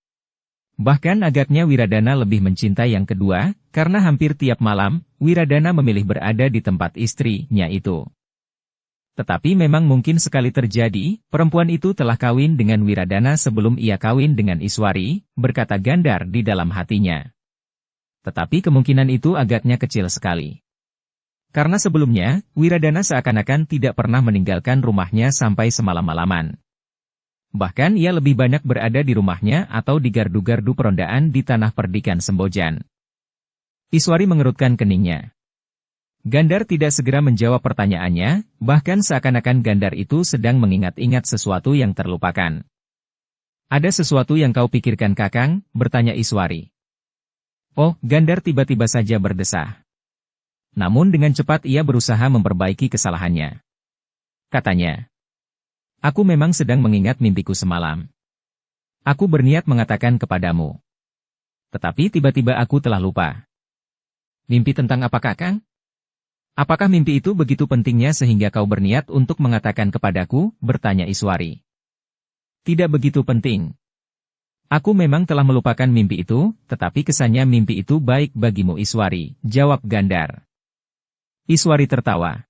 Bahkan agaknya Wiradana lebih mencintai yang kedua, karena hampir tiap malam, Wiradana memilih berada di tempat istrinya itu. Tetapi memang mungkin sekali terjadi, perempuan itu telah kawin dengan Wiradana sebelum ia kawin dengan Iswari, berkata Gandar di dalam hatinya. Tetapi kemungkinan itu agaknya kecil sekali. Karena sebelumnya, Wiradana seakan-akan tidak pernah meninggalkan rumahnya sampai semalam-malaman. Bahkan ia lebih banyak berada di rumahnya atau di gardu-gardu perondaan di tanah perdikan Sembojan. Iswari mengerutkan keningnya. Gandar tidak segera menjawab pertanyaannya, bahkan seakan-akan Gandar itu sedang mengingat-ingat sesuatu yang terlupakan. "Ada sesuatu yang kau pikirkan, Kakang?" bertanya Iswari. Oh, Gandar tiba-tiba saja berdesah. Namun dengan cepat ia berusaha memperbaiki kesalahannya. Katanya, "Aku memang sedang mengingat mimpiku semalam. Aku berniat mengatakan kepadamu. Tetapi tiba-tiba aku telah lupa." "Mimpi tentang apa, Kakang? Apakah mimpi itu begitu pentingnya sehingga kau berniat untuk mengatakan kepadaku?" bertanya Iswari. "Tidak begitu penting. Aku memang telah melupakan mimpi itu, tetapi kesannya mimpi itu baik bagimu, Iswari," jawab Gandar. Iswari tertawa.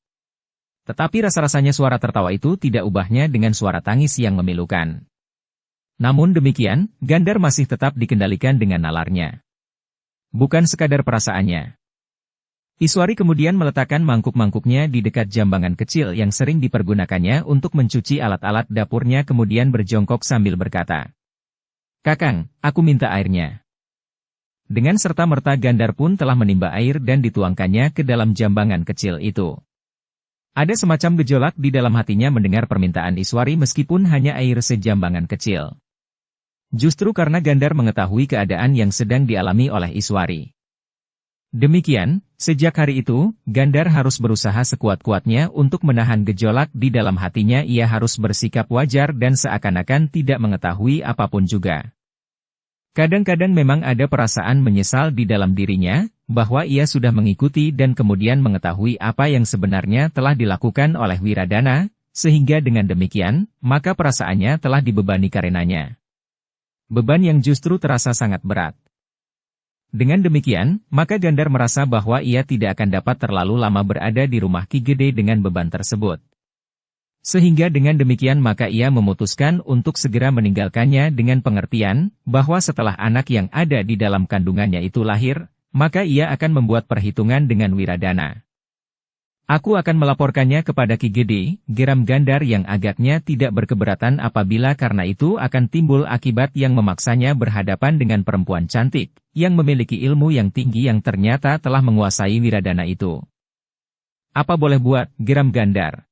Tetapi rasa-rasanya suara tertawa itu tidak ubahnya dengan suara tangis yang memilukan. Namun demikian, Gandar masih tetap dikendalikan dengan nalarnya. Bukan sekadar perasaannya. Iswari kemudian meletakkan mangkuk-mangkuknya di dekat jambangan kecil yang sering dipergunakannya untuk mencuci alat-alat dapurnya kemudian berjongkok sambil berkata, "Kakang, aku minta airnya." Dengan serta-merta Gandar pun telah menimba air dan dituangkannya ke dalam jambangan kecil itu. Ada semacam gejolak di dalam hatinya mendengar permintaan Iswari meskipun hanya air sejambangan kecil. Justru karena Gandar mengetahui keadaan yang sedang dialami oleh Iswari. Demikian, Sejak hari itu, Gandar harus berusaha sekuat-kuatnya untuk menahan gejolak di dalam hatinya. Ia harus bersikap wajar dan seakan-akan tidak mengetahui apapun juga. Kadang-kadang memang ada perasaan menyesal di dalam dirinya, bahwa ia sudah mengikuti dan kemudian mengetahui apa yang sebenarnya telah dilakukan oleh Wiradana, sehingga dengan demikian, maka perasaannya telah dibebani karenanya. Beban yang justru terasa sangat berat. Dengan demikian, maka Gandar merasa bahwa ia tidak akan dapat terlalu lama berada di rumah Ki Gede dengan beban tersebut. Sehingga dengan demikian maka ia memutuskan untuk segera meninggalkannya dengan pengertian, bahwa setelah anak yang ada di dalam kandungannya itu lahir, maka ia akan membuat perhitungan dengan Wiradana. Aku akan melaporkannya kepada Ki Gede, geram Gandar yang agaknya tidak berkeberatan apabila karena itu akan timbul akibat yang memaksanya berhadapan dengan perempuan cantik, yang memiliki ilmu yang tinggi yang ternyata telah menguasai Wiradana itu. Apa boleh buat, geram Gandar.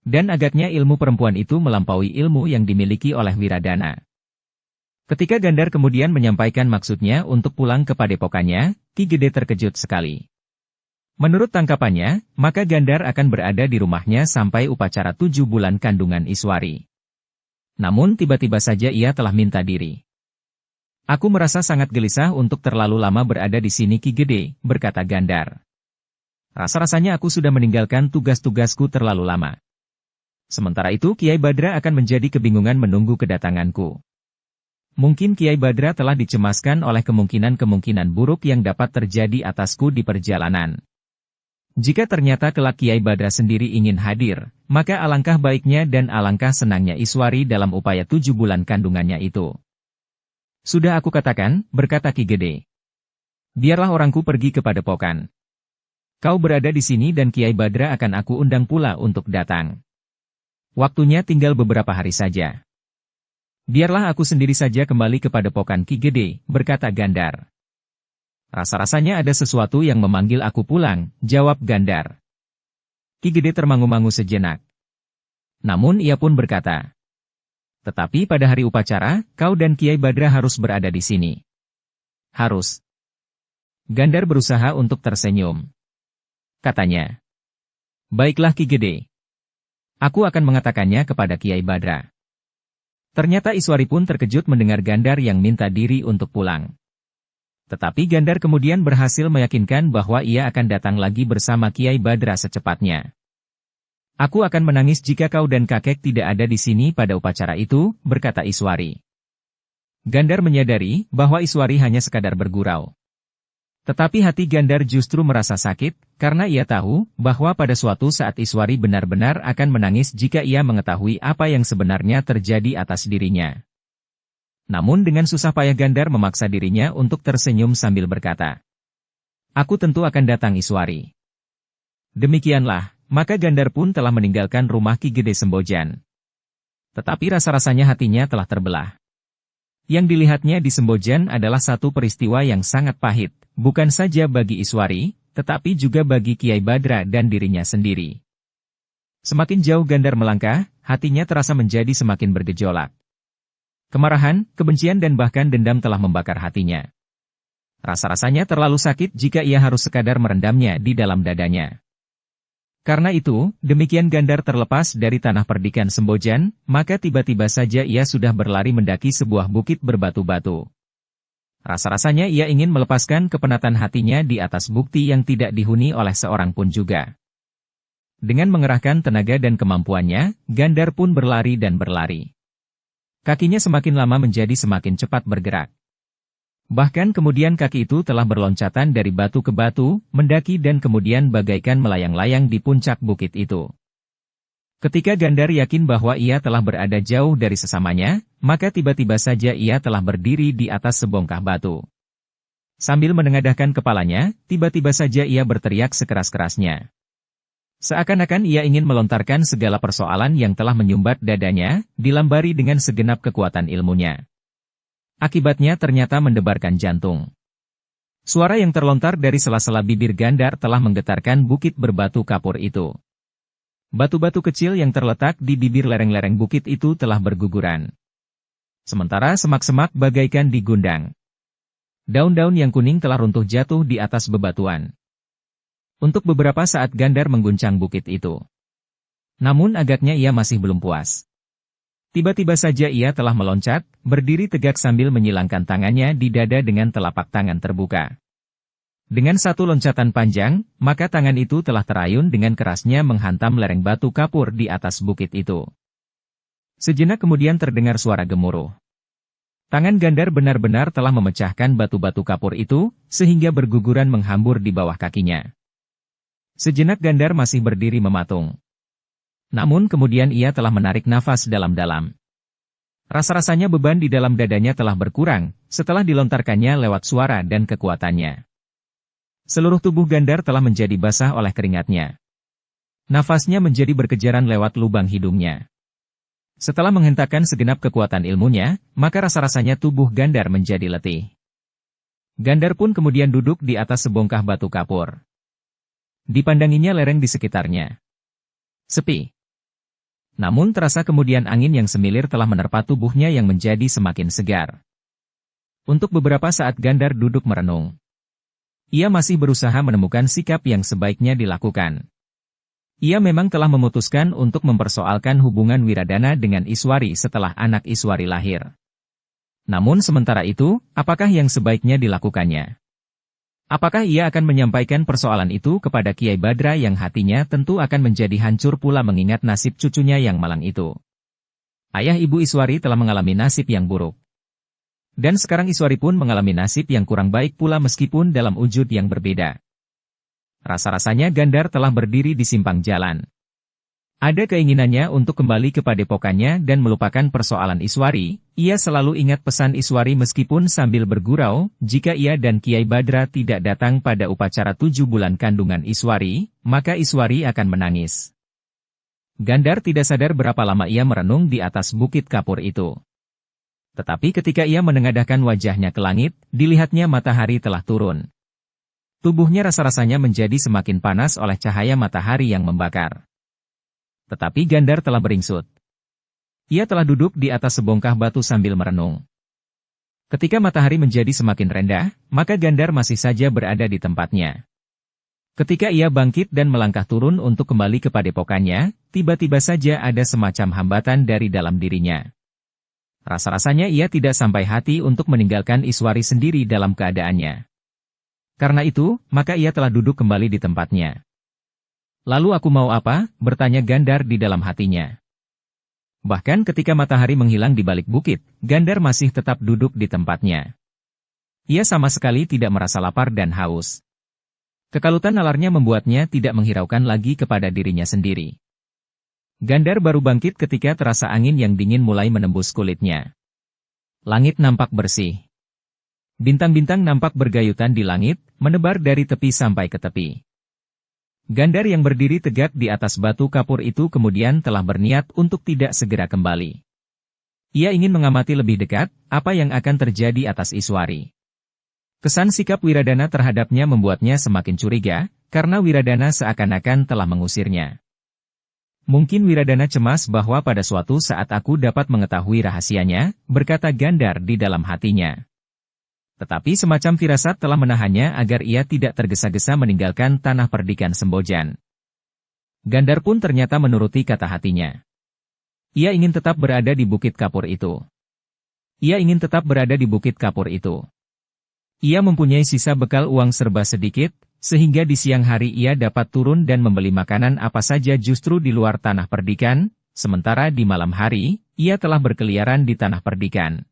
Dan agaknya ilmu perempuan itu melampaui ilmu yang dimiliki oleh Wiradana. Ketika Gandar kemudian menyampaikan maksudnya untuk pulang ke padepokannya, Ki Gede terkejut sekali. Menurut tangkapannya, maka Gandar akan berada di rumahnya sampai upacara 7 bulan kandungan Iswari. Namun tiba-tiba saja ia telah minta diri. Aku merasa sangat gelisah untuk terlalu lama berada di sini Ki Gede, berkata Gandar. Rasa-rasanya aku sudah meninggalkan tugas-tugasku terlalu lama. Sementara itu Kiai Badra akan menjadi kebingungan menunggu kedatanganku. Mungkin Kiai Badra telah dicemaskan oleh kemungkinan-kemungkinan buruk yang dapat terjadi atasku di perjalanan. Jika ternyata kelak Kiai Badra sendiri ingin hadir, maka alangkah baiknya dan alangkah senangnya Iswari dalam upaya 7 bulan kandungannya itu. Sudah aku katakan, berkata Ki Gede. Biarlah orangku pergi ke padepokan. Kau berada di sini dan Kiai Badra akan aku undang pula untuk datang. Waktunya tinggal beberapa hari saja. Biarlah aku sendiri saja kembali ke padepokan Ki Gede, berkata Gandar. Rasa-rasanya ada sesuatu yang memanggil aku pulang, jawab Gandar. Ki Gede termangu-mangu sejenak. Namun ia pun berkata, tetapi pada hari upacara, kau dan Kiai Badra harus berada di sini. Harus. Gandar berusaha untuk tersenyum. Katanya, baiklah Ki Gede. Aku akan mengatakannya kepada Kiai Badra. Ternyata Iswari pun terkejut mendengar Gandar yang minta diri untuk pulang. Tetapi Gandar kemudian berhasil meyakinkan bahwa ia akan datang lagi bersama Kiai Badra secepatnya. Aku akan menangis jika kau dan kakek tidak ada di sini pada upacara itu, berkata Iswari. Gandar menyadari bahwa Iswari hanya sekadar bergurau. Tetapi hati Gandar justru merasa sakit, karena ia tahu bahwa pada suatu saat Iswari benar-benar akan menangis jika ia mengetahui apa yang sebenarnya terjadi atas dirinya. Namun dengan susah payah Gandar memaksa dirinya untuk tersenyum sambil berkata, aku tentu akan datang Iswari. Demikianlah, maka Gandar pun telah meninggalkan rumah Ki Gede Sembojan. Tetapi rasa-rasanya hatinya telah terbelah. Yang dilihatnya di Sembojan adalah satu peristiwa yang sangat pahit, bukan saja bagi Iswari, tetapi juga bagi Kiai Badra dan dirinya sendiri. Semakin jauh Gandar melangkah, hatinya terasa menjadi semakin bergejolak. Kemarahan, kebencian dan bahkan dendam telah membakar hatinya. Rasa-rasanya terlalu sakit jika ia harus sekadar merendamnya di dalam dadanya. Karena itu, demikian Gandar terlepas dari tanah perdikan Sembojan, maka tiba-tiba saja ia sudah berlari mendaki sebuah bukit berbatu-batu. Rasa-rasanya ia ingin melepaskan kepenatan hatinya di atas bukti yang tidak dihuni oleh seorang pun juga. Dengan mengerahkan tenaga dan kemampuannya, Gandar pun berlari dan berlari. Kakinya semakin lama menjadi semakin cepat bergerak. Bahkan kemudian kaki itu telah berloncatan dari batu ke batu, mendaki dan kemudian bagaikan melayang-layang di puncak bukit itu. Ketika Gandar yakin bahwa ia telah berada jauh dari sesamanya, maka tiba-tiba saja ia telah berdiri di atas sebongkah batu. Sambil menengadahkan kepalanya, tiba-tiba saja ia berteriak sekeras-kerasnya. Seakan-akan ia ingin melontarkan segala persoalan yang telah menyumbat dadanya, dilambari dengan segenap kekuatan ilmunya. Akibatnya ternyata mendebarkan jantung. Suara yang terlontar dari sela-sela bibir Gandar telah menggetarkan bukit berbatu kapur itu. Batu-batu kecil yang terletak di bibir lereng-lereng bukit itu telah berguguran. Sementara semak-semak bagaikan digundang. Daun-daun yang kuning telah runtuh jatuh di atas bebatuan. Untuk beberapa saat Gandar mengguncang bukit itu. Namun agaknya ia masih belum puas. Tiba-tiba saja ia telah meloncat, berdiri tegak sambil menyilangkan tangannya di dada dengan telapak tangan terbuka. Dengan satu loncatan panjang, maka tangan itu telah terayun dengan kerasnya menghantam lereng batu kapur di atas bukit itu. Sejenak kemudian terdengar suara gemuruh. Tangan Gandar benar-benar telah memecahkan batu-batu kapur itu, sehingga berguguran menghambur di bawah kakinya. Sejenak Gandar masih berdiri mematung. Namun kemudian ia telah menarik nafas dalam-dalam. Rasa-rasanya beban di dalam dadanya telah berkurang, setelah dilontarkannya lewat suara dan kekuatannya. Seluruh tubuh Gandar telah menjadi basah oleh keringatnya. Nafasnya menjadi berkejaran lewat lubang hidungnya. Setelah menghentakkan segenap kekuatan ilmunya, maka rasa-rasanya tubuh Gandar menjadi letih. Gandar pun kemudian duduk di atas sebongkah batu kapur. Dipandanginya lereng di sekitarnya. Sepi. Namun terasa kemudian angin yang semilir telah menerpa tubuhnya yang menjadi semakin segar. Untuk beberapa saat Gandar duduk merenung. Ia masih berusaha menemukan sikap yang sebaiknya dilakukan. Ia memang telah memutuskan untuk mempersoalkan hubungan Wiradana dengan Iswari setelah anak Iswari lahir. Namun sementara itu, apakah yang sebaiknya dilakukannya? Apakah ia akan menyampaikan persoalan itu kepada Kiai Badra yang hatinya tentu akan menjadi hancur pula mengingat nasib cucunya yang malang itu? Ayah ibu Iswari telah mengalami nasib yang buruk. Dan sekarang Iswari pun mengalami nasib yang kurang baik pula meskipun dalam wujud yang berbeda. Rasa-rasanya Gandar telah berdiri di simpang jalan. Ada keinginannya untuk kembali ke padepokannya dan melupakan persoalan Iswari. Ia selalu ingat pesan Iswari meskipun sambil bergurau, jika ia dan Kiai Badra tidak datang pada upacara 7 bulan kandungan Iswari, maka Iswari akan menangis. Gandar tidak sadar berapa lama ia merenung di atas bukit kapur itu. Tetapi ketika ia menengadahkan wajahnya ke langit, dilihatnya matahari telah turun. Tubuhnya rasa-rasanya menjadi semakin panas oleh cahaya matahari yang membakar. Tetapi Gandar telah beringsut. Ia telah duduk di atas sebongkah batu sambil merenung. Ketika matahari menjadi semakin rendah, maka Gandar masih saja berada di tempatnya. Ketika ia bangkit dan melangkah turun untuk kembali ke padepokannya, tiba-tiba saja ada semacam hambatan dari dalam dirinya. Rasa-rasanya ia tidak sampai hati untuk meninggalkan Iswari sendiri dalam keadaannya. Karena itu, maka ia telah duduk kembali di tempatnya. Lalu aku mau apa? Bertanya Gandar di dalam hatinya. Bahkan ketika matahari menghilang di balik bukit, Gandar masih tetap duduk di tempatnya. Ia sama sekali tidak merasa lapar dan haus. Kekalutan nalarnya membuatnya tidak menghiraukan lagi kepada dirinya sendiri. Gandar baru bangkit ketika terasa angin yang dingin mulai menembus kulitnya. Langit nampak bersih. Bintang-bintang nampak bergayutan di langit, menebar dari tepi sampai ke tepi. Gandar yang berdiri tegak di atas batu kapur itu kemudian telah berniat untuk tidak segera kembali. Ia ingin mengamati lebih dekat, apa yang akan terjadi atas Iswari. Kesan sikap Wiradana terhadapnya membuatnya semakin curiga, karena Wiradana seakan-akan telah mengusirnya. Mungkin Wiradana cemas bahwa pada suatu saat aku dapat mengetahui rahasianya, berkata Gandar di dalam hatinya. Tetapi semacam firasat telah menahannya agar ia tidak tergesa-gesa meninggalkan tanah perdikan Sembojan. Gandar pun ternyata menuruti kata hatinya. Ia ingin tetap berada di bukit kapur itu. Ia ingin tetap berada di bukit kapur itu. Ia mempunyai sisa bekal uang serba sedikit, sehingga di siang hari ia dapat turun dan membeli makanan apa saja justru di luar tanah perdikan, sementara di malam hari, ia telah berkeliaran di tanah perdikan.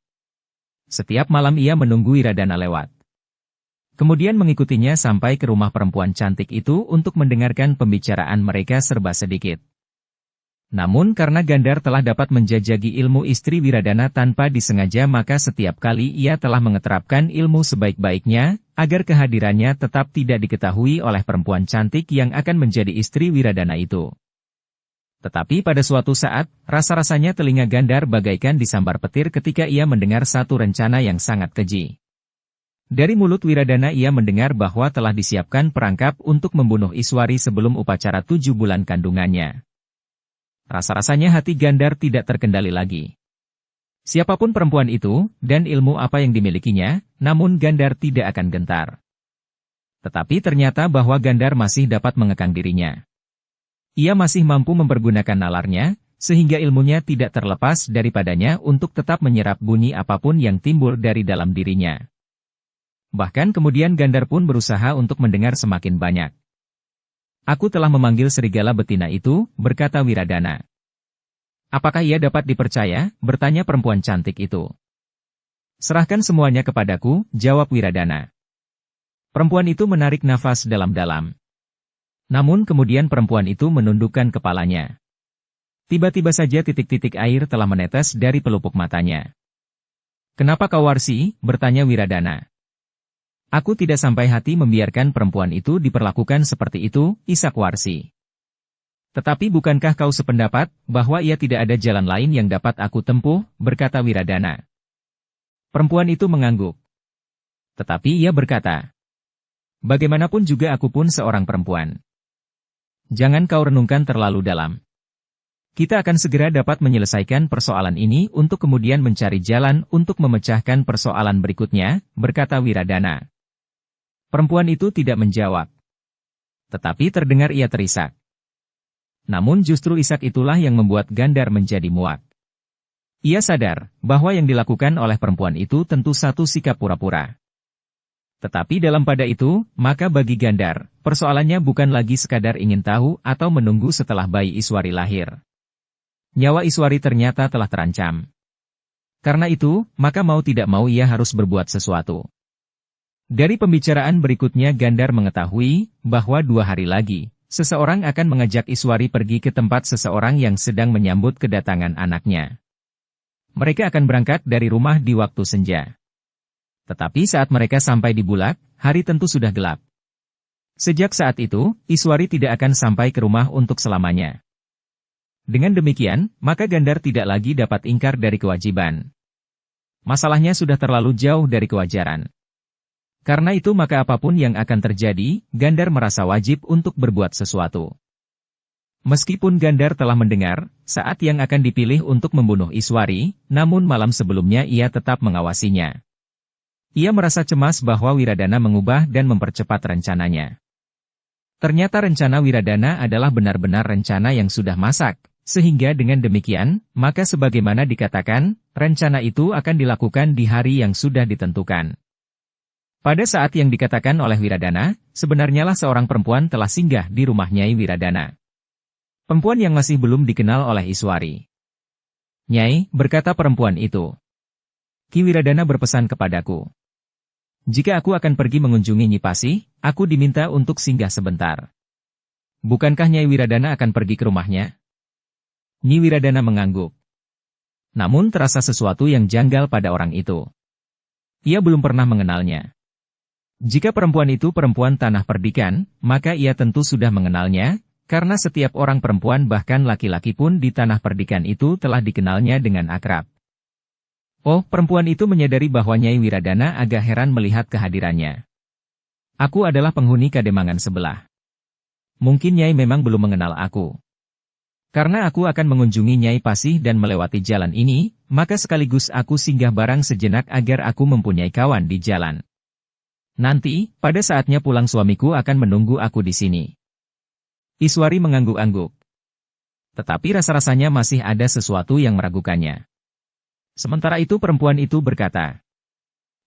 Setiap malam ia menunggu Wiradana lewat. Kemudian mengikutinya sampai ke rumah perempuan cantik itu untuk mendengarkan pembicaraan mereka serba sedikit. Namun karena Gandar telah dapat menjajaki ilmu istri Wiradana tanpa disengaja maka setiap kali ia telah mengeterapkan ilmu sebaik-baiknya, agar kehadirannya tetap tidak diketahui oleh perempuan cantik yang akan menjadi istri Wiradana itu. Tetapi pada suatu saat, rasa-rasanya telinga Gandar bagaikan disambar petir ketika ia mendengar satu rencana yang sangat keji. Dari mulut Wiradana ia mendengar bahwa telah disiapkan perangkap untuk membunuh Iswari sebelum upacara 7 bulan kandungannya. Rasa-rasanya hati Gandar tidak terkendali lagi. Siapapun perempuan itu, dan ilmu apa yang dimilikinya, namun Gandar tidak akan gentar. Tetapi ternyata bahwa Gandar masih dapat mengekang dirinya. Ia masih mampu mempergunakan nalarnya, sehingga ilmunya tidak terlepas daripadanya untuk tetap menyerap bunyi apapun yang timbul dari dalam dirinya. Bahkan kemudian Gandar pun berusaha untuk mendengar semakin banyak. Aku telah memanggil serigala betina itu, berkata Wiradana. Apakah ia dapat dipercaya? Bertanya perempuan cantik itu. Serahkan semuanya kepadaku, jawab Wiradana. Perempuan itu menarik nafas dalam-dalam. Namun kemudian perempuan itu menundukkan kepalanya. Tiba-tiba saja titik-titik air telah menetes dari pelupuk matanya. Kenapa kau Warsi? Bertanya Wiradana. Aku tidak sampai hati membiarkan perempuan itu diperlakukan seperti itu, isak Warsi. Tetapi bukankah kau sependapat, bahwa ia tidak ada jalan lain yang dapat aku tempuh, berkata Wiradana. Perempuan itu mengangguk. Tetapi ia berkata, bagaimanapun juga aku pun seorang perempuan. Jangan kau renungkan terlalu dalam. Kita akan segera dapat menyelesaikan persoalan ini untuk kemudian mencari jalan untuk memecahkan persoalan berikutnya, berkata Wiradana. Perempuan itu tidak menjawab. Tetapi terdengar ia terisak. Namun justru isak itulah yang membuat Gandar menjadi muak. Ia sadar bahwa yang dilakukan oleh perempuan itu tentu satu sikap pura-pura. Tetapi dalam pada itu, maka bagi Gandar, persoalannya bukan lagi sekadar ingin tahu atau menunggu setelah bayi Iswari lahir. Nyawa Iswari ternyata telah terancam. Karena itu, maka mau tidak mau ia harus berbuat sesuatu. Dari pembicaraan berikutnya Gandar mengetahui bahwa 2 hari lagi, seseorang akan mengajak Iswari pergi ke tempat seseorang yang sedang menyambut kedatangan anaknya. Mereka akan berangkat dari rumah di waktu senja. Tetapi saat mereka sampai di Bulak, hari tentu sudah gelap. Sejak saat itu, Iswari tidak akan sampai ke rumah untuk selamanya. Dengan demikian, maka Gandar tidak lagi dapat ingkar dari kewajiban. Masalahnya sudah terlalu jauh dari kewajaran. Karena itu maka apapun yang akan terjadi, Gandar merasa wajib untuk berbuat sesuatu. Meskipun Gandar telah mendengar, saat yang akan dipilih untuk membunuh Iswari, namun malam sebelumnya ia tetap mengawasinya. Ia merasa cemas bahwa Wiradana mengubah dan mempercepat rencananya. Ternyata rencana Wiradana adalah benar-benar rencana yang sudah masak, sehingga dengan demikian, maka sebagaimana dikatakan, rencana itu akan dilakukan di hari yang sudah ditentukan. Pada saat yang dikatakan oleh Wiradana, sebenarnya lah seorang perempuan telah singgah di rumah Nyai Wiradana. Perempuan yang masih belum dikenal oleh Iswari. Nyai, berkata perempuan itu. Ki Wiradana berpesan kepadaku. Jika aku akan pergi mengunjungi Nyi Pasih, aku diminta untuk singgah sebentar. Bukankah Nyai Wiradana akan pergi ke rumahnya? Nyi Wiradana mengangguk. Namun terasa sesuatu yang janggal pada orang itu. Ia belum pernah mengenalnya. Jika perempuan itu perempuan tanah perdikan, maka ia tentu sudah mengenalnya, karena setiap orang perempuan bahkan laki-laki pun di tanah perdikan itu telah dikenalnya dengan akrab. Oh, perempuan itu menyadari bahwa Nyai Wiradana agak heran melihat kehadirannya. Aku adalah penghuni Kademangan sebelah. Mungkin Nyai memang belum mengenal aku. Karena aku akan mengunjungi Nyai Pasih dan melewati jalan ini, maka sekaligus aku singgah barang sejenak agar aku mempunyai kawan di jalan. Nanti, pada saatnya pulang suamiku akan menunggu aku di sini. Iswari mengangguk-angguk. Tetapi rasa-rasanya masih ada sesuatu yang meragukannya. Sementara itu perempuan itu berkata,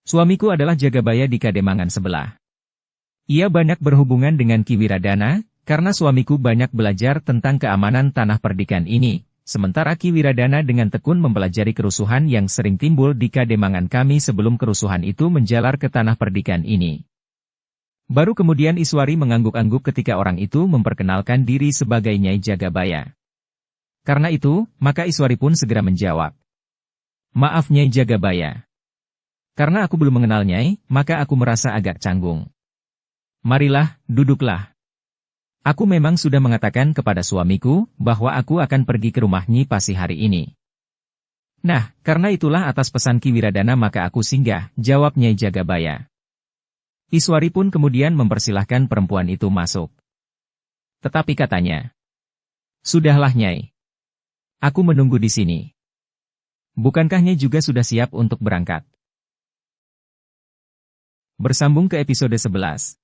suamiku adalah Jagabaya di Kademangan sebelah. Ia banyak berhubungan dengan Ki Wiradana, karena suamiku banyak belajar tentang keamanan tanah perdikan ini, sementara Ki Wiradana dengan tekun mempelajari kerusuhan yang sering timbul di Kademangan kami sebelum kerusuhan itu menjalar ke tanah perdikan ini. Baru kemudian Iswari mengangguk-angguk ketika orang itu memperkenalkan diri sebagai Nyai Jagabaya. Karena itu, maka Iswari pun segera menjawab. Maaf Nyai Jagabaya. Karena aku belum mengenal Nyai, maka aku merasa agak canggung. Marilah, duduklah. Aku memang sudah mengatakan kepada suamiku, bahwa aku akan pergi ke rumah Nyi Pasih hari ini. Nah, karena itulah atas pesan Ki Wiradana maka aku singgah, jawab Nyai Jagabaya. Iswari pun kemudian mempersilahkan perempuan itu masuk. Tetapi katanya, sudahlah Nyai. Aku menunggu di sini. Bukankah Nyai juga sudah siap untuk berangkat? Bersambung ke episode 11.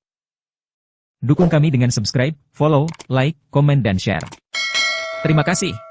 Dukung kami dengan subscribe, follow, like, komen dan share. Terima kasih.